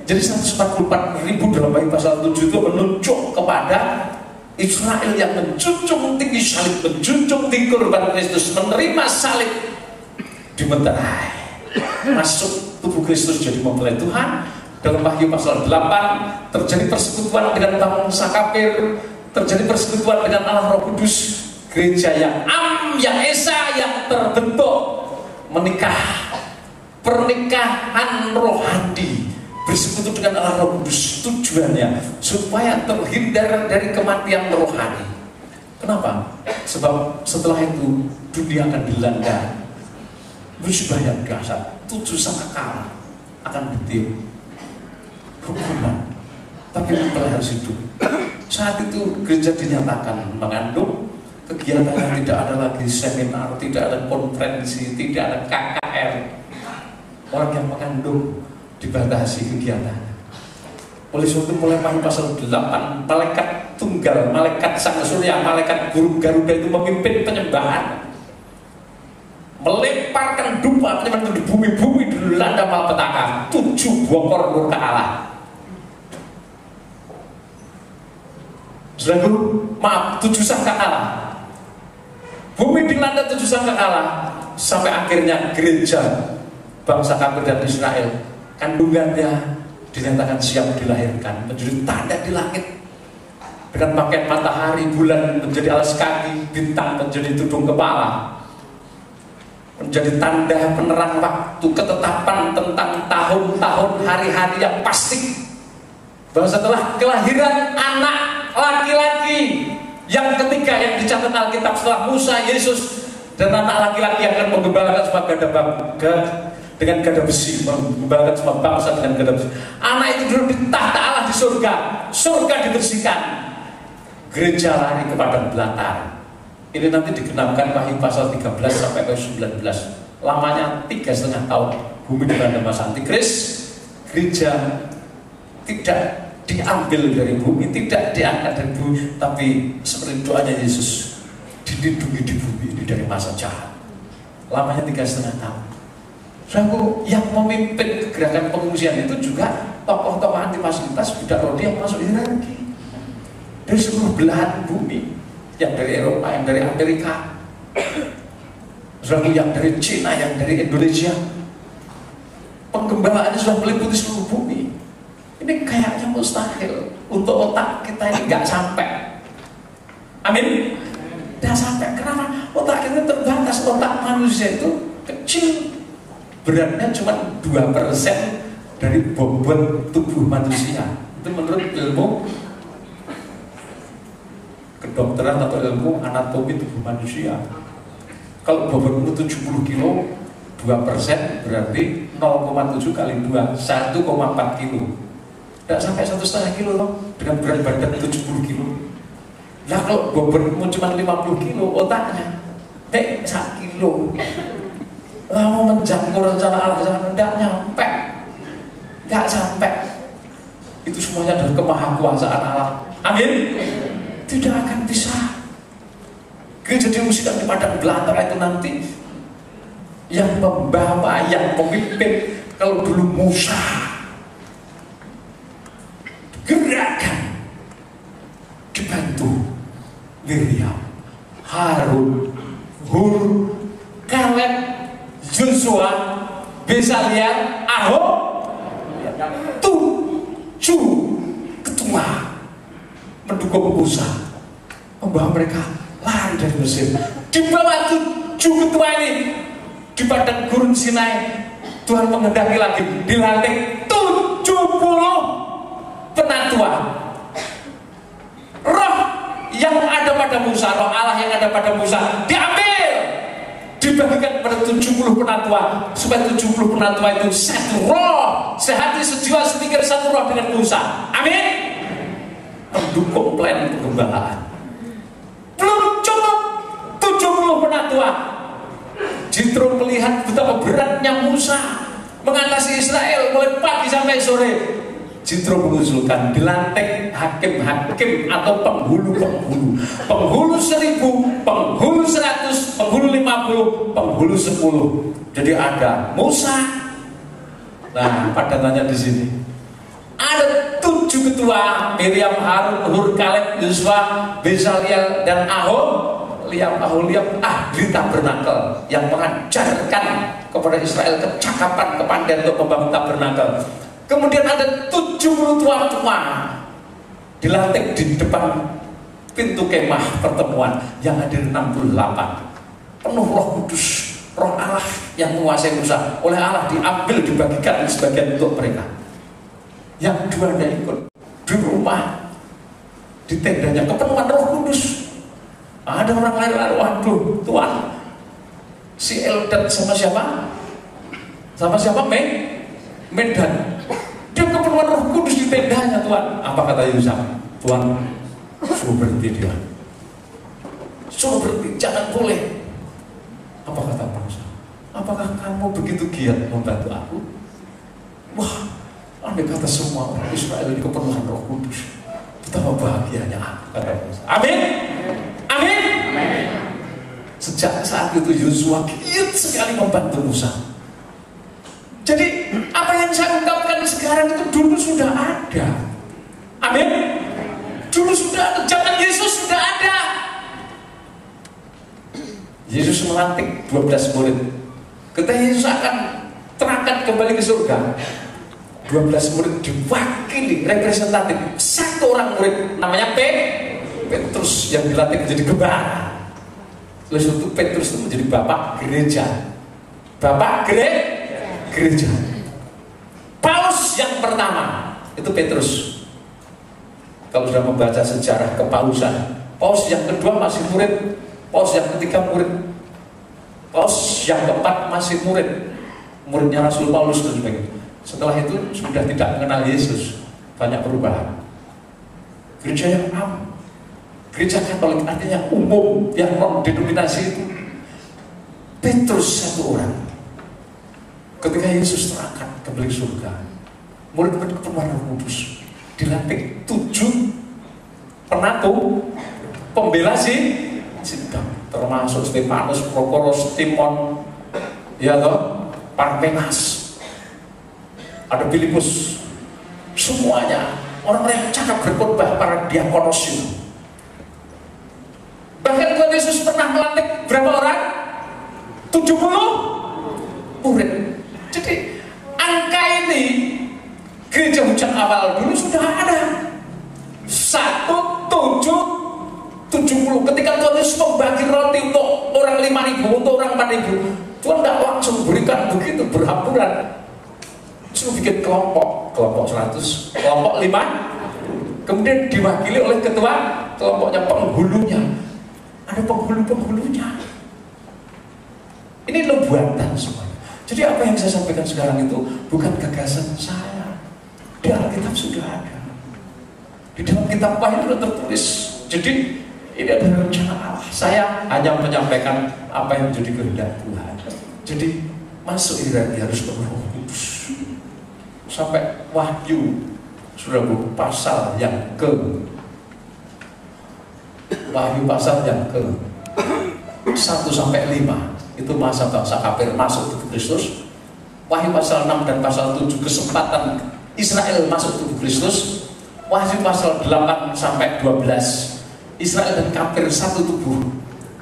Jadi 144.000 dalam Wahyu pasal 7 itu menunjuk kepada Israel yang menjunjung tinggi salib, menjunjung tinggi korban Kristus, menerima salib, dimeterai, masuk tubuh Kristus jadi mempelai Tuhan. Dalam Wahyu pasal 8 terjadi persekutuan dengan bangsa kafir, terjadi persekutuan dengan Allah Roh Kudus. Gereja yang yang esa, yang terbentuk menikah, pernikahan rohani, bersekutu dengan Allah Roh Kudus. Tujuannya supaya terhindar dari kematian rohani. Kenapa? Sebab setelah itu dunia akan dilanda musibah yang dahsyat, 7 sangkakala akan ditiup, hukuman, tapi mempelai harus hidup. Saat itu gereja dinyatakan mengandung, kegiatannya tidak ada lagi seminar, tidak ada konferensi, tidak ada KKR. Orang yang mengandung dibatasi kegiatannya. Oleh sebab itu mulai Wahyu pasal 8, malaikat tunggal, malaikat sang surya, malaikat burung Garuda itu memimpin penyembahan, melemparkan dupa penyembahan di bumi dilanda malapetaka, 7 bokor murka Allah. Saudaraku, maaf, 7 sangka Allah. Bumi dilanda 7 sangka Allah, sampai akhirnya gereja bangsa kafir dan Israel, kandungannya dinyatakan siap dilahirkan, menjadi tanda di langit dengan pakaian matahari, bulan menjadi alas kaki, bintang menjadi tudung kepala, menjadi tanda penerang waktu, ketetapan tentang tahun-tahun, hari-hari yang pasti bahwa setelah kelahiran anak laki-laki yang ketiga yang dicatat Alkitab setelah Musa, Yesus, dan anak laki-laki yang akan menggembalakan semua dengan gada besi, menggembalakan semua bangsa dengan gada besi. Anak itu duduk di tahta Allah di surga, surga dibersihkan, gereja lari ke padang belantara. Ini nanti digenapkan Wahyu pasal 13 sampai 19, lamanya 3,5 tahun. Bumi dilanda masa antikris, gereja tidak diambil dari bumi, tidak diangkat dari bumi, tapi seperti doanya Yesus, dilindungi di bumi ini dari masa jahat. Lamanya 3,5 tahun. Saudaraku, yang memimpin gerakan pengungsian itu juga tokoh-tokoh anti fasilitas budak rodi yang masuk hierarki dari seluruh belahan bumi, yang dari Eropa, yang dari Amerika, saudaraku, yang dari Cina, yang dari Indonesia. Penggembalaannya sudah meliputi seluruh bumi. Ini kayaknya mustahil untuk otak kita ini nggak sampai. Amin. Nggak sampai. Kenapa? Otak kita terbatas. Otak manusia itu kecil. Beratnya cuma 2% dari bobot tubuh manusia. Itu menurut ilmu kedokteran atau ilmu anatomi tubuh manusia. Kalau bobotmu 70 kilo, 2% berarti 0,7 kali 2 1,4 kilo. Tidak sampai 1,5 kilo loh, dengan berat badan 70 kilo. Nah kalau bobotmu cuma 50 kilo, otaknya 1 kilo. Lah mau menjangkau rencana Allah tidak nyampe, nggak sampai. Itu semuanya adalah kemahakuasaan Allah. Amin. Tidak akan bisa. Gereja diungsikan di padang belantara itu nanti yang membawa, yang memimpin. Kalau dulu Musa gerakan dibantu Miriam, Harun, Hur, Kaleb, Joshua, Besaleel, Ahok, 7 ketua mendukung Musa, membawa mereka lari dari Mesir. Di bawah 7 ketua ini di padang gurun Sinai, Tuhan menghendaki lagi dilantik 70 penatua. Roh yang ada pada Musa, roh Allah yang ada pada Musa diambil, dibagikan pada 70 penatua, supaya 70 penatua itu satu roh, sehati, sejiwa, sepikir, satu roh dengan Musa. Amin. Mendukung plan pengembalaan. Belum cukup 70 penatua. Jitro melihat betapa beratnya Musa mengatasi Israel mulai pagi sampai sore. Jitro mengusulkan dilantik hakim-hakim atau penghulu-penghulu. Penghulu 1000, penghulu 100, penghulu 50, penghulu 10. Jadi ada Musa. Nah, padatannya di sini. Ada 7 ketua, Miriam, Harun, Hur, Kaleb, Joshua, Besaleel, dan Ahok. Aholiab ahli tabernakel yang mengajarkan kepada Israel kecakapan, kepandaian untuk membangun tabernakel. Kemudian ada 70 tua-tua dilantik di depan pintu kemah pertemuan yang hadir 68. Penuh Roh Kudus, Roh Allah yang menguasai Musa. Oleh Allah diambil, dibagikan sebagian untuk mereka. Yang 2 tidak ikut di rumah, di tendanya kepenuhan Roh Kudus. Ada orang lain, waduh Tuhan, si Eldad sama siapa? Sama siapa? Medan. Dia keperluan Roh Kudus di tendanya Tuhan. Apa kata Yusuf? Tuhan, suruh berhenti dia. Suruh berhenti, jangan boleh. Apa kata bangsa? Apakah kamu begitu giat membantu aku? Wah, andai kata semua orang Israel ini keperluan Roh Kudus, betapa bahagianya aku, kata Musa. Amin. Amin. Sejak saat itu Yosua giat sekali membantu Musa. Jadi apa yang saya ungkapkan sekarang itu dulu sudah ada. Amin. Dulu sudah ada. Zaman Yesus sudah ada. Yesus melantik 12 murid. Ketika Yesus akan terangkat kembali ke surga, 12 murid diwakili representatif. 1 orang murid namanya Petrus yang dilatih menjadi gembala. Oleh sebab itu Petrus itu menjadi bapak gereja. Bapak gereja. Paus yang pertama itu Petrus. Kalau sudah membaca sejarah kepausan, Paus yang kedua masih murid, Paus yang ketiga murid, Paus yang keempat masih murid, muridnya Rasul Paulus dan sebagainya. Setelah itu sudah tidak mengenal Yesus, banyak perubahan. Gereja yang Gereja Katolik artinya umum, yang non-denominasi itu Petrus 1 orang. Ketika Yesus terangkat kembali surga, murid-murid keperluan Roh Kudus dilantik 7 penatu pembela sidang, termasuk Stefanus, Prokoros, Timon, ya toh, Parmenas, ada Filipus, semuanya orang-orang yang cakap berkhotbah, para diakonos itu. Bahkan Tuhan Yesus pernah melantik berapa orang? 70 murid. Jadi angka ini gereja hujan awal dulu sudah ada. 1, 7, 70. Ketika Tuhan Yesus membagi roti untuk orang 5.000, untuk orang 4.000, Tuhan tidak langsung berikan begitu berhamburan. Suruh bikin kelompok 100, kelompok 5, kemudian diwakili oleh ketua kelompoknya, penghulunya. Ada penghulu-penghulunya. Ini nubuatan semua. Jadi apa yang saya sampaikan sekarang itu bukan gagasan saya. Di Alkitab sudah ada. Di dalam kitab Wahyu sudah tertulis. Jadi ini adalah rencana Allah. Saya hanya menyampaikan apa yang menjadi kehendak Tuhan. Jadi masuk ini harus ke Roh Kudus. Sampai Wahyu sudah pasal yang ke Wahyu pasal yang ke 1 sampai 5 itu masa bangsa kafir masuk tubuh Kristus. Wahyu pasal 6 dan pasal 7 kesempatan Israel masuk tubuh Kristus. Wahyu pasal 8 sampai 12 Israel dan kafir satu tubuh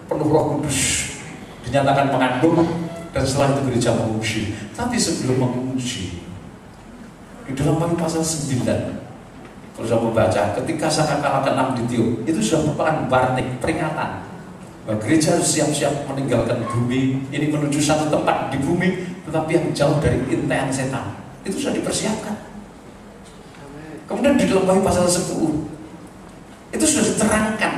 penuh Roh Kudus, dinyatakan mengandung, dan setelah itu gereja mengungsi. Tapi sebelum mengungsi, di dalam Wahyu pasal 9, kalau saya membaca, ketika sangkakala ke-6 ditiup, itu sudah merupakan warning, peringatan bahwa gereja harus siap-siap meninggalkan bumi ini menuju satu tempat di bumi, tetapi yang jauh dari intian setan. Itu sudah dipersiapkan. Kemudian di dalam Wahyu pasal 10 itu sudah diterangkan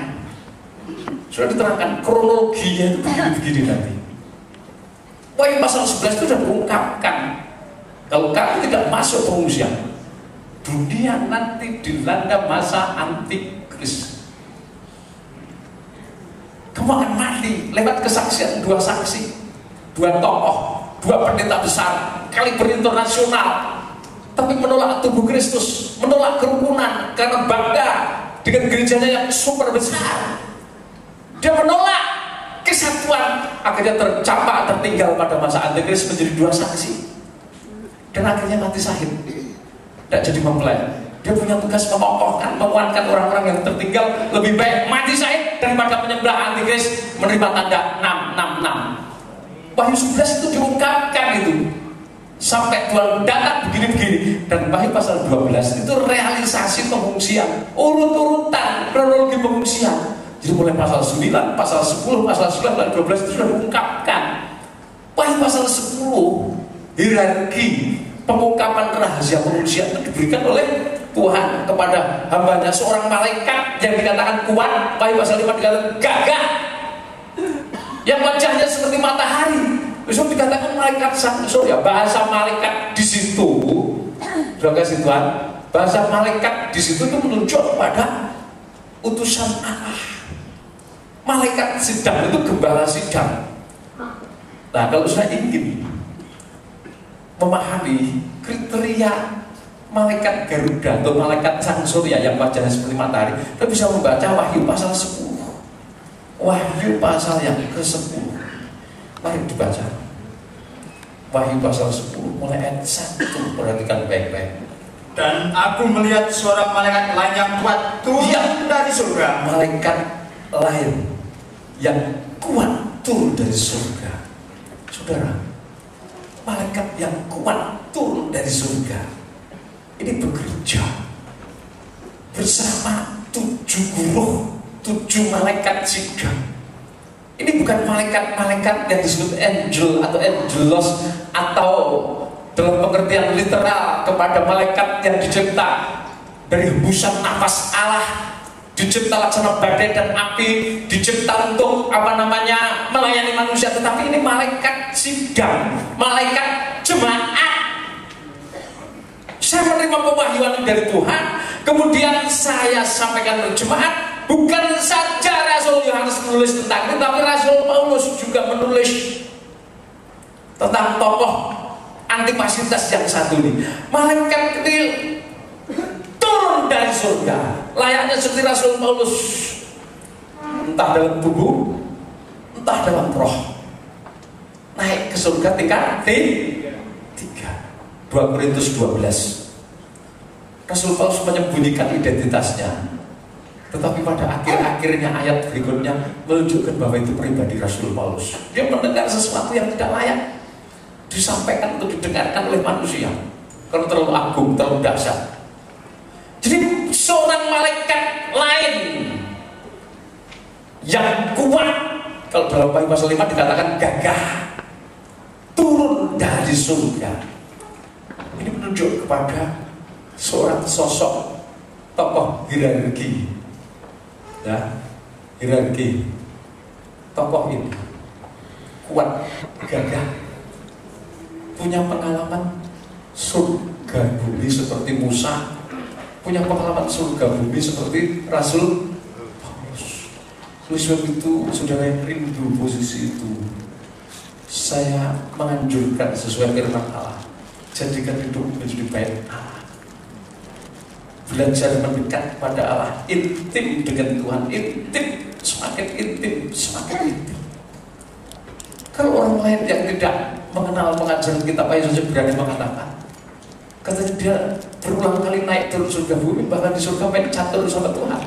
kronologinya itu begini nanti. Wahyu pasal 11 itu sudah mengungkapkan kalau kamu tidak masuk pengungsian, dunia nanti dilanda masa antikris. Kamu akan mati lewat kesaksian dua saksi, dua tokoh, dua pendeta besar kaliber internasional, tapi menolak tubuh Kristus, menolak kerukunan karena bangga dengan gerejanya yang super besar. Dia menolak kesatuan, akhirnya tertinggal pada masa antikris menjadi dua saksi, dan akhirnya mati syahid, tidak jadi mempelai. Dia punya tugas mengokohkan, menguatkan orang-orang yang tertinggal. Lebih baik mati syahid daripada menyembah antikris, menerima tanda 666. Wahyu 11 itu diungkapkan itu sampai Tuhan datang begini-begini. Dan Wahyu pasal 12 itu realisasi pengungsian, urut-urutan kronologi pengungsian. Jadi mulai pasal 9, pasal 10, pasal 11, 12 itu sudah diungkapkan. Wahyu pasal 10 hierarki pengungkapan rahasia pengungsian itu diberikan oleh Tuhan kepada hambanya, seorang malaikat yang dikatakan kuat. Wahyu pasal 5 dikatakan gagah, yang wajahnya seperti matahari. Besok dikatakan malaikat sang surya. Bahasa malaikat di situ, sudah kasih Tuhan, bahasa malaikat di situ itu menunjuk pada utusan Allah. Malaikat sidang itu gembala sidang. Nah, kalau saya ingin memahami kriteria malaikat Garuda atau malaikat sang surya yang wajahnya seperti matahari, kita bisa membaca Wahyu pasal 10. Wahyu pasal yang ke-10. Mari dibaca. Wahyu pasal 10 mulai ayat 1. Perhatikan baik-baik. Dan aku melihat seorang malaikat lain yang kuat turun dari surga. Malaikat lain yang kuat turun dari surga. Saudara, malaikat yang kuat turun dari surga ini bekerja bersama 7 guru, 7 malaikat sidang. Ini bukan malaikat-malaikat yang disebut angel atau angelos, atau dalam pengertian literal kepada malaikat yang dicipta dari hembusan nafas Allah, dicipta laksana badai dan api, dicipta untuk melayani manusia. Tetapi ini malaikat sidang, malaikat jemaat. Saya menerima pewahyuan dari Tuhan, kemudian saya sampaikan ke jemaat. Bukan saja Rasul Yohanes menulis tentang ini, tapi Rasul Paulus juga menulis tentang tokoh Antipasitas yang satu ini. Malaikat kecil turun dari surga, layaknya seperti Rasul Paulus, entah dalam tubuh, entah dalam roh, naik ke surga tingkat 3. 2 Korintus 12. Rasul Paulus menyembunyikan identitasnya, tetapi pada akhir-akhirnya ayat berikutnya menunjukkan bahwa itu pribadi Rasul Paulus. Dia mendengar sesuatu yang tidak layak disampaikan atau didengarkan oleh manusia karena terlalu agung, terlalu dahsyat. Jadi seorang malaikat lain yang kuat, kalau dalam Wahyu pasal 5 dikatakan gagah, turun dari surga. Ini menunjuk kepada seorang sosok tokoh hierarki, ya, hierarki. Tokoh ini kuat, gagah, punya pengalaman surga bumi seperti Musa, punya pengalaman surga bumi seperti Rasul Paulus. Oleh sebab itu, saudara yang rindu posisi itu, saya menganjurkan sesuai firman Allah, jadikan hidup menjadi baik Allah. Belajar mendekat kepada Allah, intim dengan Tuhan, intim, semakin intim, semakin intim. Kalau orang lain yang tidak mengenal pengajaran kita, Pak Yesus berani mengatakan, katanya dia berulang kali naik turun surga bumi, bahkan di surga main catur sama Tuhan.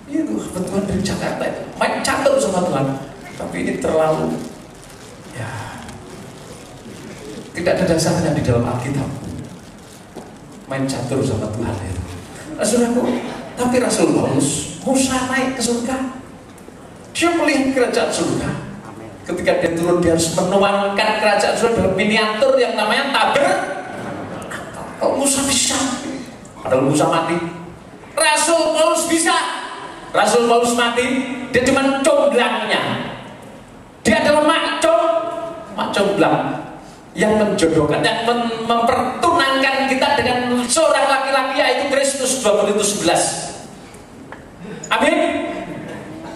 Itu kebetulan dari Jakarta itu, main catur sama Tuhan. Tapi ini terlalu, ya, tidak ada dasarnya di dalam Alkitab. Main catur sama Tuhan itu. Saudaraku, tapi Rasul Paulus, Musa naik ke surga, dia melihat kerajaan surga. Ketika dia turun, dia harus menuangkan kerajaan surga dalam miniatur yang namanya taber. Kalau Musa bisa, padahal Musa mati. Rasul Paulus bisa. Rasul Paulus mati, dia cuma comblangnya. Dia adalah mak comblang yang menjodohkan, yang mempertunangkan kita dengan seorang laki-laki, yaitu Kristus. 2 Korintus 11. Amin.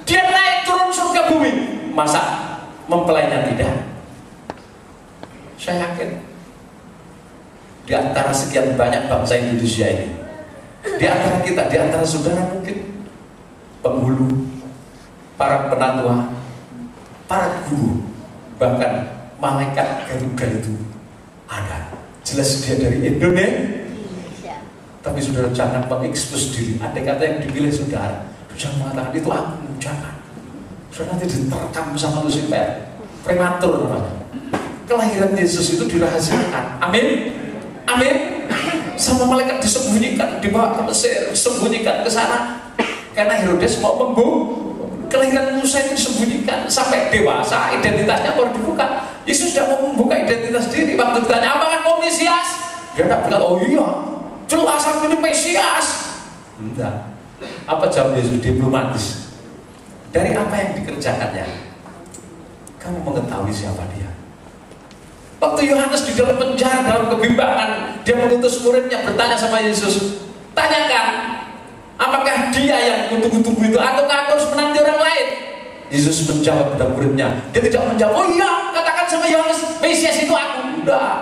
Dia naik turun surga bumi, masa mempelainya tidak? Saya yakin di antara sekian banyak bangsa Indonesia ini, di antara kita, di antara saudara mungkin penghulu, para penatua, para guru, bahkan malaikat Garuda itu ada. Jelas dia dari Indonesia. Tapi saudara jangan mengekspos diri. Andai kata yang dipilih saudara, jangan mengatakan itu aku, jangan. Saudara nanti diterkam sama Lucifer, prematur namanya. Kelahiran Yesus itu dirahasiakan. Amin. Amin. Sama malaikat disembunyikan, dibawa ke Mesir, disembunyikan ke sana. Karena Herodes mau membunuh. Kelahiran Musa itu disembunyikan sampai dewasa, identitasnya baru dibuka. Yesus sudah mau membuka identitas diri. Waktu ditanya, apakah kau Mesias? Dia tidak bilang, oh iya, jelas aku ini Mesias. Enggak. Apa jawab Yesus? Diplomatis. Dari apa yang dikerjakannya, kamu mengetahui siapa dia. Waktu Yohanes di dalam penjara, dalam kebimbangan, dia mengutus muridnya bertanya sama Yesus, tanyakan, apakah dia yang kutu-kutu itu, ataukah aku harus menanti orang lain? Yesus menjawab pada muridnya. Dia tidak menjawab, oh iya, katakan sama Yohanes, Mesias itu aku. Tidak.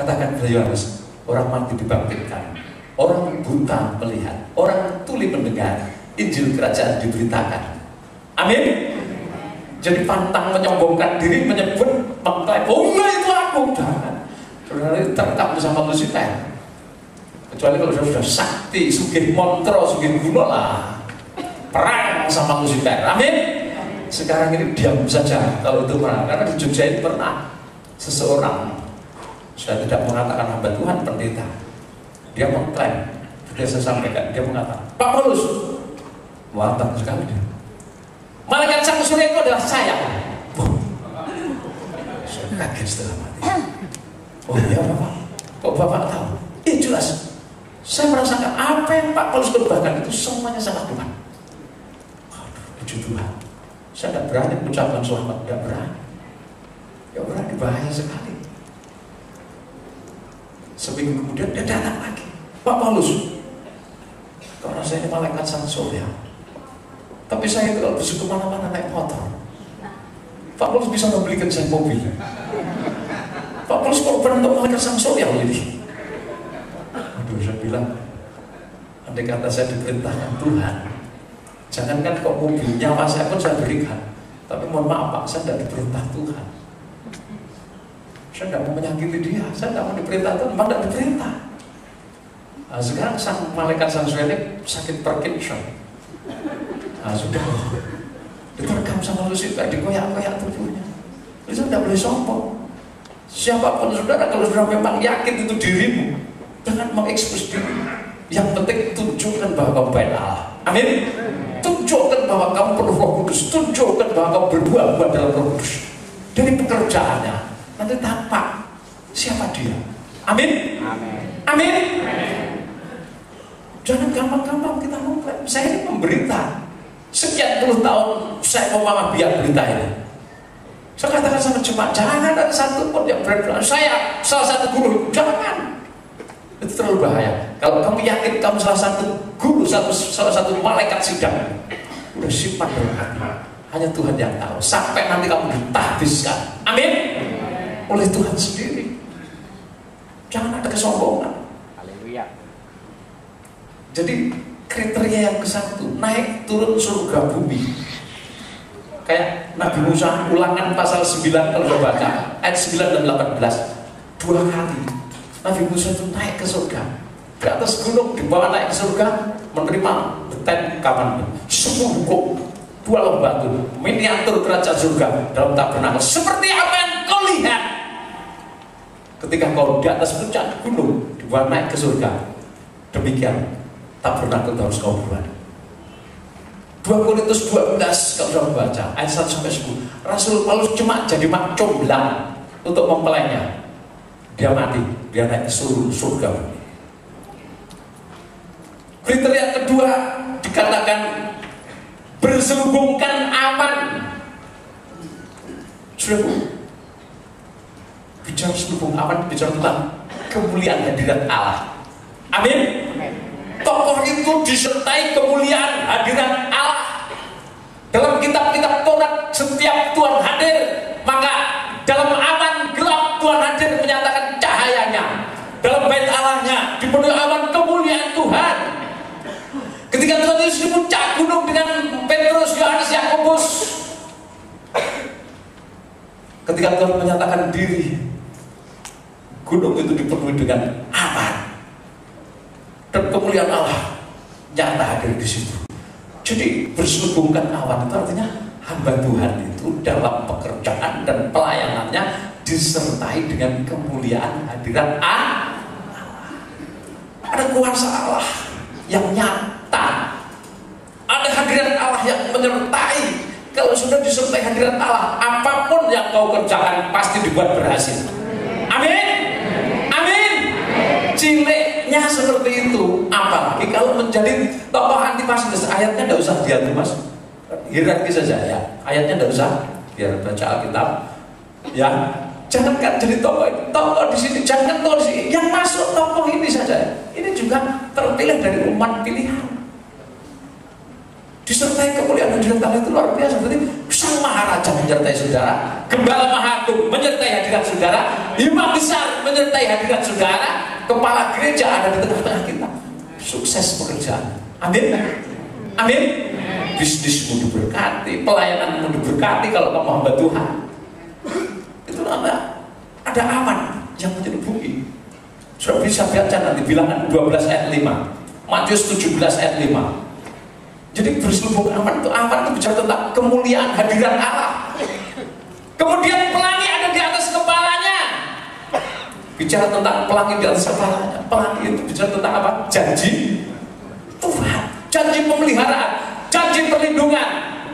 Katakan pada Yohanes, orang mati dibangkitkan, orang buta melihat, orang tuli mendengar, Injil kerajaan diberitakan. Amin. Jadi pantang menyombongkan diri, menyebut, mengklaim, oh iya itu aku. Jangan. Saudara terkam sama Lucifer. Kecuali kalau sudah sakti, sugih montro, sugih gula lah, perang sama Lucifer. Amin. Sekarang ini diam saja kalau itu perang. Karena di Jogja itu pernah seseorang, saya tidak mengatakan hamba Tuhan, pendeta, dia mengklaim, sudah saya sampaikan, dia mengatakan, Pak Paulus, wantang sekali dia, malaikat sang surya itu adalah saya. Saya kaget setelah mati. Oh iya Bapak, kok Bapak tahu? Jelas. Saya merasakan apa yang Pak Paulus korbankan itu semuanya sama Tuhan. Aduh, puji Tuhan. Saya tidak berani mengucapkan selamat, tidak berani. Ya berani, bahaya sekali. Seminggu kemudian dia datang lagi, Pak Paulus, karena saya ini malaikat sang surya, tapi saya itu kalau besok kemana-mana naik motor, Pak Paulus bisa membelikan saya mobil. Pak Paulus korban untuk malaikat sang surya ini. Aduh, saya bilang, andai kata saya diperintahkan Tuhan, jangankan kok mobil, nyawa saya pun saya berikan, tapi mohon maaf Pak, saya tidak diperintah Tuhan. Saya tidak mau menyakiti dia, saya tidak mau diperintah Tuhan, memang tidak diperintah. Nah, sekarang sang malaikat sang surya ini sakit Parkinson. Nah, sudah diterkam sama Lucifer, dikoyak-koyak tubuhnya. Itu tidak boleh sombong. Siapapun saudara, kalau saudara memang yakin itu dirimu, jangan mengekspos diri. Yang penting tunjukkan bahwa kamu baik Allah. Amin. Tunjukkan bahwa kamu penuh Roh Kudus. Tunjukkan bahwa kamu berbuah-buah dalam Roh Kudus. Dari pekerjaannya nanti tampak siapa dia. Amin. Amin. Jangan gampang-gampang kita mengklaim. Saya ini pemberita. Sekian puluh tahun saya mau biar berita ini. Saya katakan sama jemaat, jangan ada satu pun yang berani, saya salah satu guru, jangan. Itu terlalu bahaya. Kalau kamu yakin kamu salah satu guru, salah satu malaikat sidang, udah simpan dalam hati. Hanya Tuhan yang tahu. Sampai nanti kamu ditahbiskan. Amin. Oleh Tuhan sendiri. Jangan ada kesombongan. Haleluya. Jadi kriteria yang ke-1, naik turun surga bumi. Kayak Nabi Musa, Ulangan pasal 9 kalau kita baca ayat 9 dan 18, 2 kali Nabi Musa itu naik ke surga, di atas gunung, dibawa naik ke surga, menerima Ten Commandment, 10 hukum, 2 lembah batu, miniatur kerajaan surga dalam tabernakel, seperti apa yang kau lihat ketika kau di atas puncak gunung, dibawa naik ke surga. Demikian tabernakel harus kau buat. 2 Korintus 12 kalau sudah membaca ayat 1 sampai 10, Rasul Paulus cuma jadi mak comblang untuk mempelainya. Dia mati, dia naik ke surga. Kriteria kedua dikatakan berselubungkan aman. Sudah bicara selubung aman, bicara tentang kemuliaan hadirat Allah. Amin. Tokoh itu disertai kemuliaan hadirat Allah. Dalam kitab-kitab Taurat, setiap Tuhan hadir, maka dalam awan gelap Tuhan hadir menyatakan cahayanya. Dalam bait Allahnya dipenuhi awan kemuliaan Tuhan. Ketika Tuhan Yesus di puncak gunung dengan Petrus, Yohanes, Yakobus, ketika Tuhan menyatakan diri, gunung itu dipenuhi dengan awan. Dan kemuliaan Allah nyata hadir di situ. Jadi berselubungkan awan itu artinya hamba Tuhan itu dalam pekerjaan dan pelayanannya disertai dengan kemuliaan hadirat Allah. Ada kuasa Allah yang nyata. Ada hadirat Allah yang menyertai. Kalau sudah disertai hadirat Allah, apapun yang kau kerjakan pasti dibuat berhasil. Amin. Amin. Ciliknya seperti itu, apalagi kalau menjadi tokoh antipasindes. Ayatnya tidak usah dia tuh mas, hierarki saja ya. Ayatnya tidak usah, biar baca Alkitab. Ya, jangankan jadi tokoh di sini, jangan tokoh di sini. Yang masuk tokoh ini saja. Ini juga terpilih dari umat pilihan. Disertai kemuliaan hadirat Allah itu luar biasa. Berarti sang maharaja menyertai saudara, gembala mahagung menyertai hadirat saudara, imam besar menyertai hadirat saudara, kepala gereja ada di tengah-tengah kita. Sukses pekerjaan. Amin. Amin. Bisnismu diberkati, pelayananmu diberkati kalau kamu hamba Tuhan. Itu ada aman yang menyelimuti. Sudah bisa baca nanti Bilangan 12 ayat 5, Matius 17 ayat 5. Jadi berselubung aman itu bicara tentang kemuliaan hadirat Allah. Kemudian pelangi ada di atas kepalanya. Bicara tentang pelangi di atas kepalanya. Pelangi itu bicara tentang apa? Janji Tuhan, janji pemeliharaan, janji perlindungan,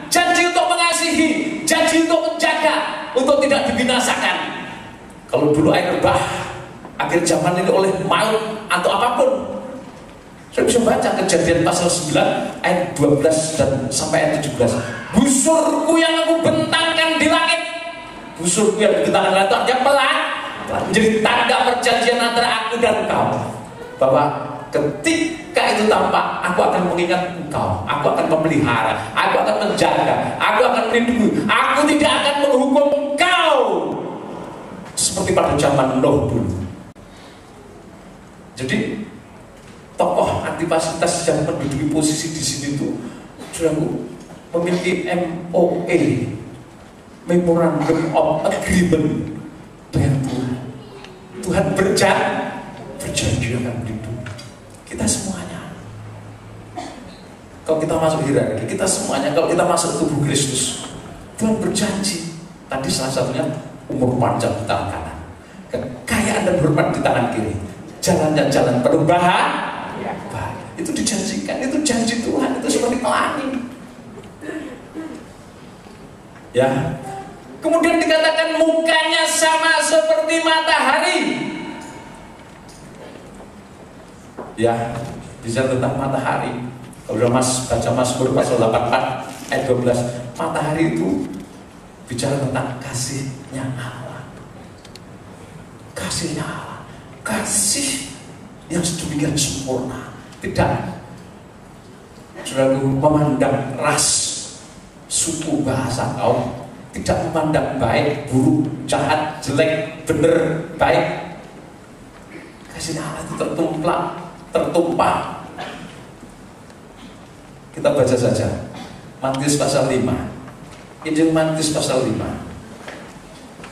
janji untuk mengasihi, janji untuk menjaga, untuk tidak dibinasakan. Kalau dulu air bah akhir zaman ini oleh maut atau apapun, saya bisa baca Kejadian pasal 9 ayat 12 dan sampai ayat 17. Busurku yang aku bentangkan di langit, busurku yang dibentangkan di langit itu artinya pelang, menjadi tanda perjanjian antara aku dan kau, bahwa ketika itu tampak, aku akan mengingat engkau, aku akan memelihara, aku akan menjaga, aku akan melindungi, aku tidak akan menghukum engkau seperti pada zaman Nuh dulu. Jadi tokoh antipasitas yang menduduki posisi di sini itu sudah memiliki MOA, Memorandum of Agreement dengan Tuhan. Tuhan berjanji akan melindungi kita semuanya. Kalau kita masuk hierarki, kita semuanya, kalau kita masuk tubuh Kristus, Tuhan berjanji. Tadi salah satunya umur panjang di tangan kanan, kekayaan dan hormat di tangan kiri, jalannya jalan penuh bahagia. Itu dijanjikan, itu janji Tuhan, itu seperti pelangi. Ya. Kemudian dikatakan mukanya sama seperti matahari. Ya, bicara tentang matahari. Kalau Mas baca Mazmur pasal 84 ayat 12, matahari itu bicara tentang kasihnya Allah. Kasihnya Allah, kasih yang sedemikian sempurna, tidak saudara memandang ras, suku, bahasa, kaum, tidak memandang baik, buruk, jahat, jelek, benar, baik. Kasihnya Allah itu tertumpah. Kita baca saja Matius pasal 5, Injil Matius pasal 5,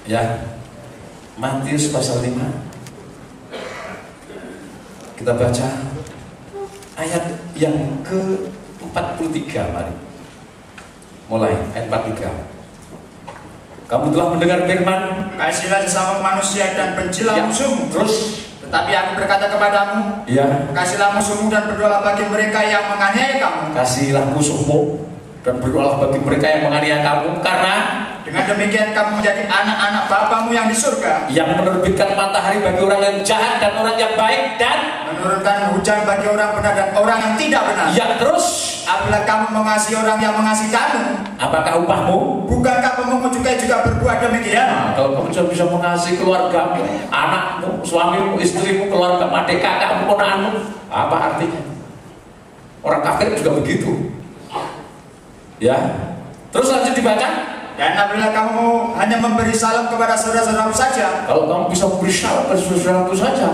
ya, Matius pasal 5. Kita baca ayat yang ke-43, mari. Mulai ayat 43. Kamu telah mendengar firman, Kasihlah sesama manusia dan bencilah ya, musuhmu. terus, Tetapi aku berkata kepadamu, ya, kasihlah musuhmu dan berdoalah bagi mereka yang menganiaya kamu. kasihilah musuhmu dan berdoalah bagi mereka yang menganiaya kamu, karena Dengan demikian kamu menjadi anak-anak Bapamu yang di surga, yang menerbitkan matahari bagi orang yang jahat dan orang yang baik, dan menurunkan hujan bagi orang benar dan orang yang tidak benar. yang terus, Apabila kamu mengasihi orang yang mengasihi kamu, apakah upahmu? bukankah pemungut cukai juga berbuat demikian? Nah, kalau kamu sudah bisa mengasihi keluargamu, anakmu, suamimu, istrimu, keluarga, adik kakakmu, ponakanmu, apa artinya? Orang kafir juga begitu. Ya, terus lanjut dibaca. Dan apabila kamu hanya memberi salam kepada saudara-saudaramu saja, Kalau kamu bisa memberi salam pada saudaramu saja,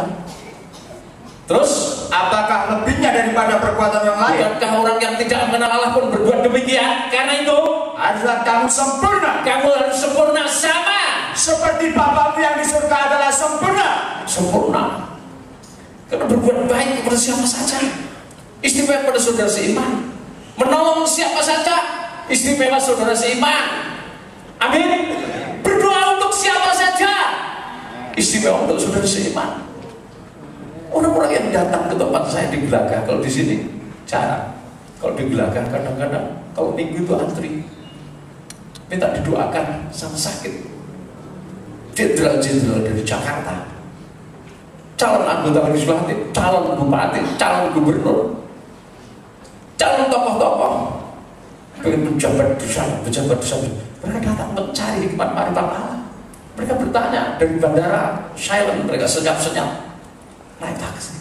terus apakah lebihnya daripada perbuatan orang lain? bukankah orang yang tidak mengenal Allah pun berbuat demikian? Karena itu Adalah kamu sempurna, kamu harus sempurna sama seperti Bapamu yang di surga adalah sempurna. sempurna. Karena berbuat baik kepada siapa saja, istimewa pada saudara seiman. Menolong siapa saja, istimewa saudara seiman. Amin. Berdoa untuk siapa saja, istimewa untuk saudara seiman. Orang-orang yang datang ke tempat saya di Gelagah, kalau di sini jarang. Kalau di Gelagah kadang-kadang kalau minggu itu antri, minta didoakan sama sakit. Jenderal-jenderal dari Jakarta, calon anggota legislatif, calon bupati, calon gubernur, calon tokoh-tokoh, pengen pejabat di sana, mereka datang mencari hikmat marifat Allah. Mereka bertanya dari bandara, silent, mereka senyap-senyap, naik taksi,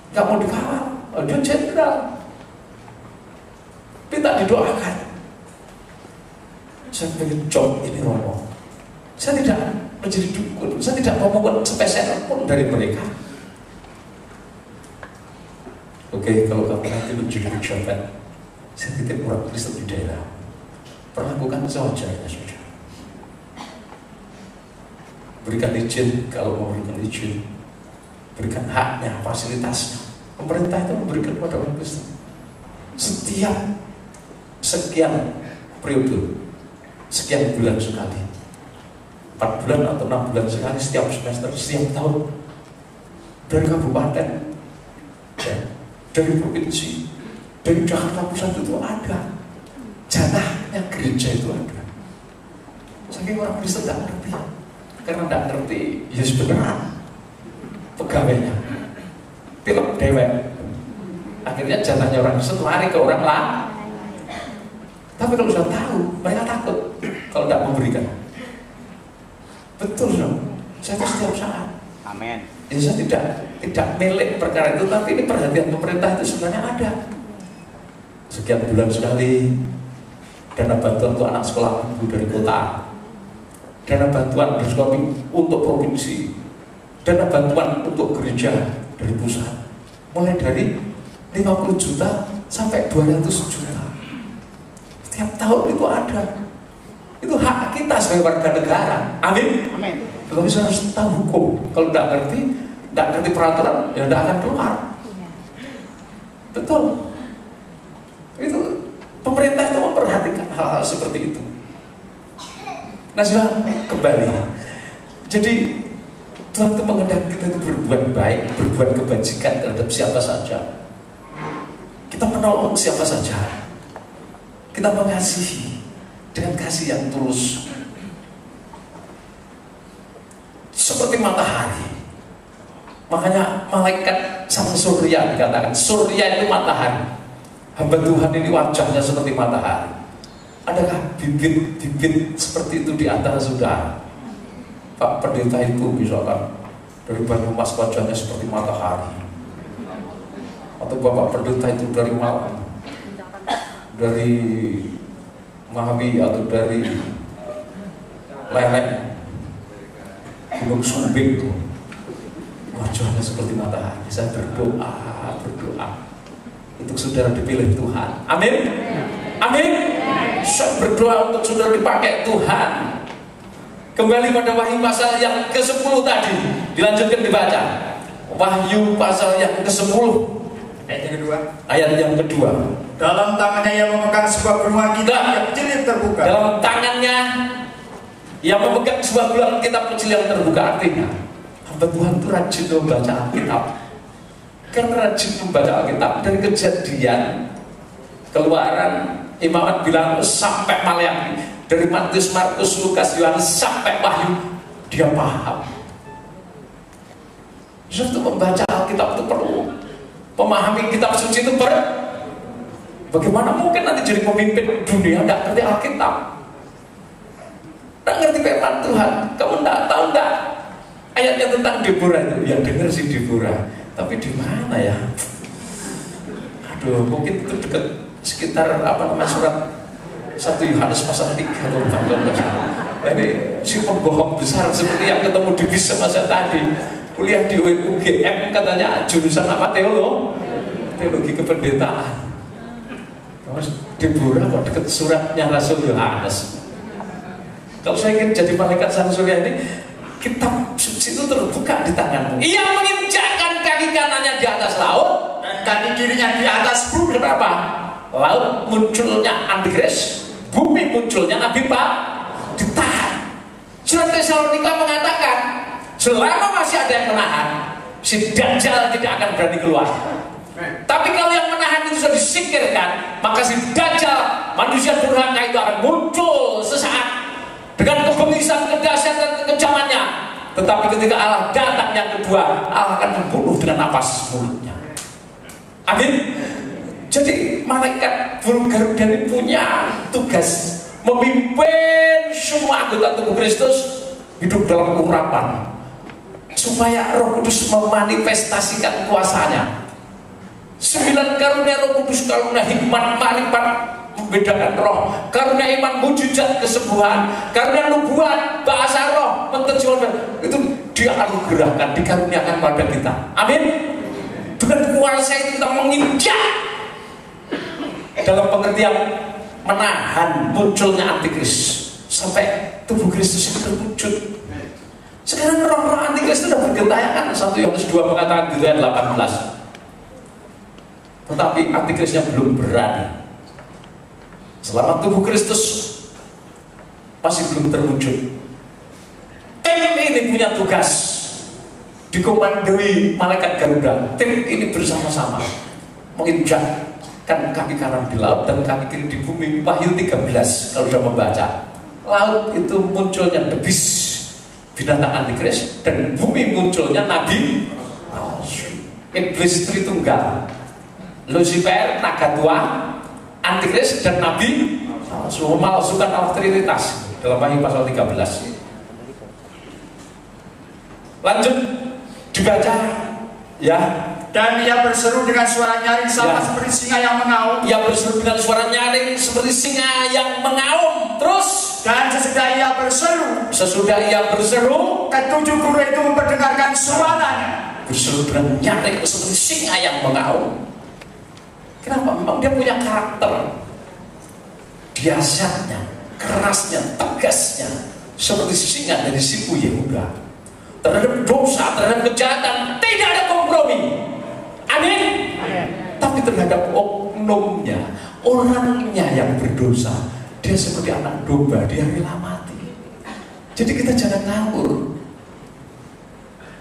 nggak mau dikawal, dia jenderal, minta didoakan. Saya pengen job ini Romo, saya tidak menjadi dukun, saya tidak mau membuat spesial pun dari mereka. Oke, kalau kamu nanti menjadi pejabat, saya titip orang Kristen di daerah, perlakukan sewajarnya saja. Berikan izin kalau mau berikan izin, berikan haknya, fasilitasnya. Pemerintah itu memberikan kepada orang Kristen setiap sekian periode, sekian bulan sekali, 4 bulan atau 6 bulan sekali, setiap semester, setiap tahun, dari kabupaten, ya, dari provinsi, dari Jakarta Pusat itu ada janahnya gereja itu ada. Saking orang Kristen tidak ngerti, karena tidak ngerti ya sebenarnya pegawainya film dewek, akhirnya janahnya orang Kristen lari ke orang lain. Tapi kalau sudah tahu, mereka takut kalau tidak memberikan. Betul dong, saya itu setiap saat. Amin. Ya, saya tidak milik perkara itu, tapi ini perhatian pemerintah itu sebenarnya ada. Sekian bulan sekali dana bantuan untuk anak sekolah minggu dari kota, dana bantuan dari sekolah untuk provinsi, dana bantuan untuk gereja dari pusat, mulai dari 50 juta sampai 200 juta. Setiap tahun itu ada. Itu hak kita sebagai warga negara. Amin. Amin. Kalau bisa harus tahu hukum. Kalau tidak ngerti peraturan, ya tidak akan keluar. Betul. Itu pemerintah itu memperhatikan hal-hal seperti itu. Nah, sudah kembali. Jadi Tuhan itu menghendaki kita itu berbuat baik, berbuat kebajikan terhadap siapa saja. Kita menolong siapa saja. Kita mengasihi dengan kasih yang tulus. Seperti matahari. Makanya malaikat sama surya dikatakan, surya itu matahari. Hamba Tuhan ini wajahnya seperti matahari. Adakah bibit-bibit seperti itu di antara saudara? Pak pendeta itu misalkan dari Banyumas wajahnya seperti matahari, atau Bapak pendeta itu dari Malang, dari Ngawi, atau dari Leleng, Gunung Sumbing, wajahnya seperti matahari. Saya berdoa untuk saudara dipilih Tuhan. Amin. Amin. Saya berdoa untuk saudara dipakai Tuhan. Kembali pada Wahyu pasal yang ke-10 tadi, dilanjutkan dibaca. Wahyu pasal yang ke-10 ayat yang kedua. Dalam tangannya ia memegang sebuah beruang kitab yang kecil yang terbuka. Dalam tangannya ia memegang sebuah beruang kitab kecil yang terbuka. Artinya hamba Tuhan itu rajin membaca Alkitab. Karena rajin membaca Alkitab dari Kejadian, Keluaran, Imamat bilang sampai Maleakhi, dari Matius, Markus, Lukas, Yohanes sampai Wahyu, dia paham. Justru membaca Alkitab itu perlu. Memahami kitab suci itu bagaimana mungkin nanti jadi pemimpin dunia tidak ngerti Alkitab, tidak ngerti firman Tuhan. Kamu tidak tahu tidak ayatnya tentang Deborah itu? Ya dengar sih Deborah, tapi di mana ya? Aduh, mungkin itu dekat sekitar surat 1 Yohanes pasal 3 atau 14. Ini si pembohong besar seperti yang ketemu di bis sama saya tadi, kuliah di UGM, katanya jurusan apa? Teologi kependetaan. Deborah kok dekat suratnya Rasul Yohanes. Kalau saya ingin jadi malaikat sang surya ini, kitab suci itu terbuka di tanganmu. Ia menginjakkan kaki kanannya di atas laut Dan kaki kirinya di atas bumi. Kenapa? Laut munculnya Antikris, bumi munculnya Nabi Pak ditahan. Surat Tesalonika mengatakan selama masih ada yang menahan, si Dajjal tidak akan berani keluar. Tapi kalau yang menahan itu sudah disingkirkan, maka si Dajjal, manusia durhaka itu akan muncul sesaat dengan kebenisan, kedahsyatan, kekejamannya. Tetapi ketika Allah datang yang kedua, Allah akan membunuh dengan napas mulutnya. Amin. Jadi malaikat burung Garuda ini punya tugas memimpin semua anggota tubuh Kristus hidup dalam urapan, supaya Roh Kudus memanifestasikan kuasanya. 9 karunia Roh Kudus, karunia hikmat, marifat, membedakan roh, karunia iman, mujizat, kesembuhan, karunia nubuat, bahasa roh, menerjemahkan, itu dia anugerahkan, dikaruniakan pada kita. Amin. Dengan kuasa itu kita menginjak dalam pengertian menahan munculnya Antikris sampai tubuh Kristus itu terwujud. Sekarang roh-roh Antikris itu sudah bergentayangan. 1 Yohanes 2 mengatakan di ayat 18. Tetapi Antikrisnya belum berani. Selama tubuh Kristus masih belum terwujud, tim ini punya tugas, dikomandoi malaikat Garuda. Tim ini bersama-sama menginjakkan kaki kanan di laut dan kaki kiri di bumi. Wahyu 13 kalau sudah membaca. Laut itu munculnya debis, binatang Antikris, dan bumi munculnya nabi iblis Tritunggal, Lucifer, naga tua, Antikris, dan nabi memalsukan Allah Trinitas dalam Wahyu pasal 13. Lanjut dibaca ya. Dan ia berseru dengan suara nyaring sama seperti singa yang mengaum. Ia berseru dengan suara nyaring seperti singa yang mengaum. Terus, dan sesudah ia berseru, ketujuh guru itu memperdengarkan suaranya. Berseru dengan nyaring seperti singa yang mengaum. Kenapa? Memang dia punya karakter, dahsyatnya, kerasnya, tegasnya, seperti singa dari siku Yehuda. Terhadap dosa, terhadap kejahatan tidak ada kompromi. Amin. Tapi terhadap oknumnya, orangnya yang berdosa, dia seperti anak domba, dia rela mati. Jadi kita jangan ngawur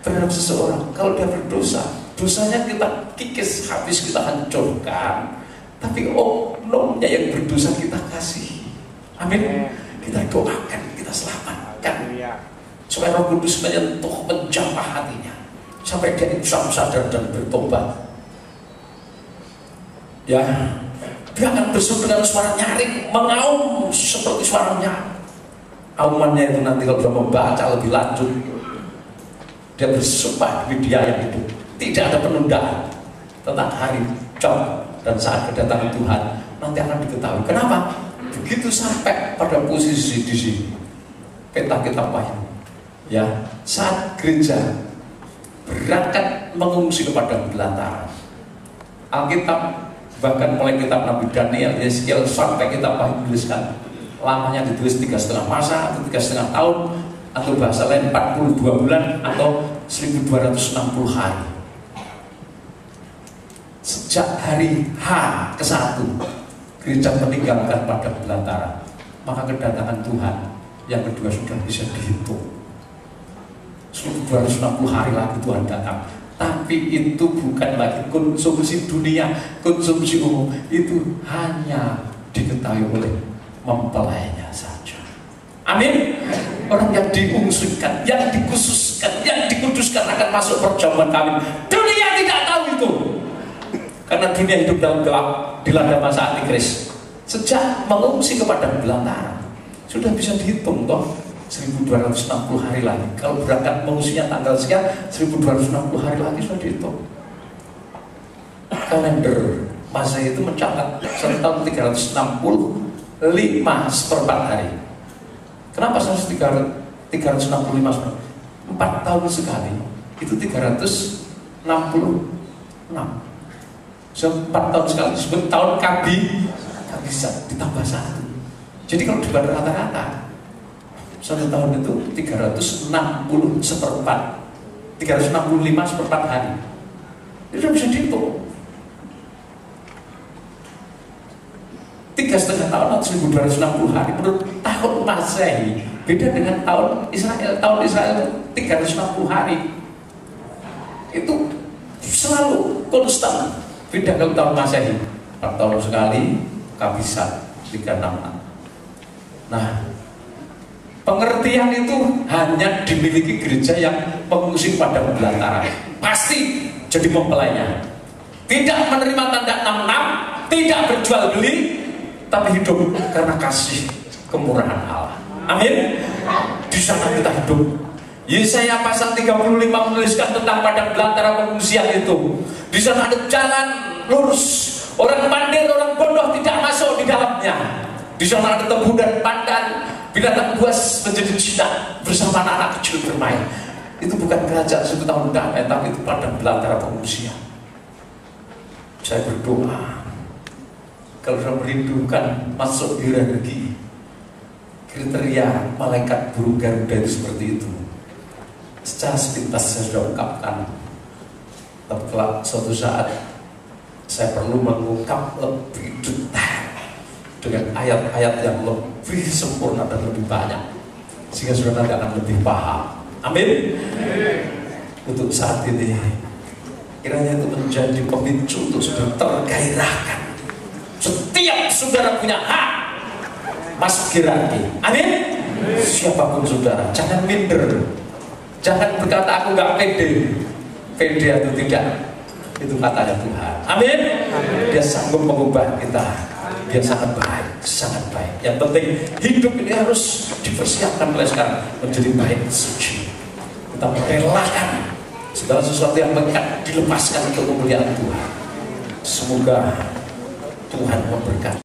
terhadap seseorang. Kalau dia berdosa, dosanya kita kikis habis, kita hancurkan. Tapi oknumnya yang berdosa kita kasih. Amin. Kita doakan, kita selamatkan, supaya Roh Kudus menyentuh, menjamah hatinya, sampai dia insya sadar dan bertobat. Ya, Dia akan berseru dengan suara nyaring, mengaum seperti suaranya. Aumannya itu nanti kalau sudah membaca lebih lanjut, dia bersumpah demi Dia yang hidup, tidak ada penundaan tentang hari, jam, dan saat kedatangan Tuhan nanti akan diketahui. Kenapa? Begitu sampai pada posisi di sini, peta kitab Wahyu, ya, saat gereja berangkat mengungsi kepada belantara, Alkitab bahkan mulai kitab Nabi Daniel, Yeskiel sampai kitab Wahyu dituliskan, lamanya ditulis 3,5 masa atau 3,5 tahun, atau bahasa lain 42 bulan atau 1260 hari. Sejak hari H ke-1 gereja meninggalkan pada belantara, maka kedatangan Tuhan yang kedua sudah bisa dihitung. 1260 hari lagi Tuhan datang. Tapi itu bukan lagi konsumsi dunia, konsumsi umum. Itu hanya diketahui oleh mempelainya saja. Amin. Orang yang diungsikan, yang dikhususkan, yang dikuduskan akan masuk perjamuan kawin. Dunia tidak tahu itu, karena dunia hidup dalam gelap, dilanda masa antikris. Sejak mengungsi kepada belantara, sudah bisa dihitung toh, 1260 hari lagi. Kalau berangkat mengungsinya tanggal sekian, 1260 hari lagi sudah dihitung. Kalender Masehi itu mencatat 1 tahun 365 seperempat hari. Kenapa 365 seperempat? 4 tahun sekali itu 366. So, 4 tahun sekali disebut tahun kabisat ditambah 1. Jadi kalau dibuat rata-rata, 1 tahun itu 360 seperempat, 365 seperempat hari. Itu bisa dihitung. 3,5 tahun atau 1260 hari menurut tahun Masehi beda dengan tahun Israel. Tahun Israel 360 hari itu selalu konstan. Beda kalau tahun Masehi 4 tahun sekali kabisat 366. Nah, pengertian itu hanya dimiliki gereja yang mengungsi pada belantara. Pasti jadi mempelainya. Tidak menerima tanda 66, tidak berjual beli, tapi hidup karena kasih kemurahan Allah. Amin. Di sana kita hidup. Yesaya pasal 35 menuliskan tentang padang belantara pengungsian itu. Di sana ada jalan lurus, orang pandai, orang bodoh tidak masuk di dalamnya. Di sana ada tebu dan pandan, binatang buas menjadi jinak bersama anak-anak kecil bermain. Itu bukan kerajaan 1 tahun damai, tapi itu padang belantara pengungsian. Saya berdoa, kalau saya merindukan masuk di rezeki, kriteria malaikat burung Garuda itu seperti itu. Secara sepintas saya sudah ungkapkan, tapi kelak suatu saat saya perlu mengungkap lebih detail dengan ayat-ayat yang lebih sempurna dan lebih banyak, sehingga saudara akan lebih paham. Amin. Untuk saat ini kiranya itu menjadi pemicu untuk saudara tergairahkan. Setiap saudara punya hak masuk hierarki. Amin. Siapapun saudara, jangan minder, jangan berkata aku gak pede. Pede atau tidak, itu katanya Tuhan. Amin. Dia sanggup mengubah kita. Dia sangat baik, sangat baik. Yang penting hidup ini harus dipersiapkan mulai sekarang menjadi baik, suci. Kita merelakan segala sesuatu yang mengikat, dilepaskan untuk kemuliaan Tuhan. Semoga Tuhan memberkati.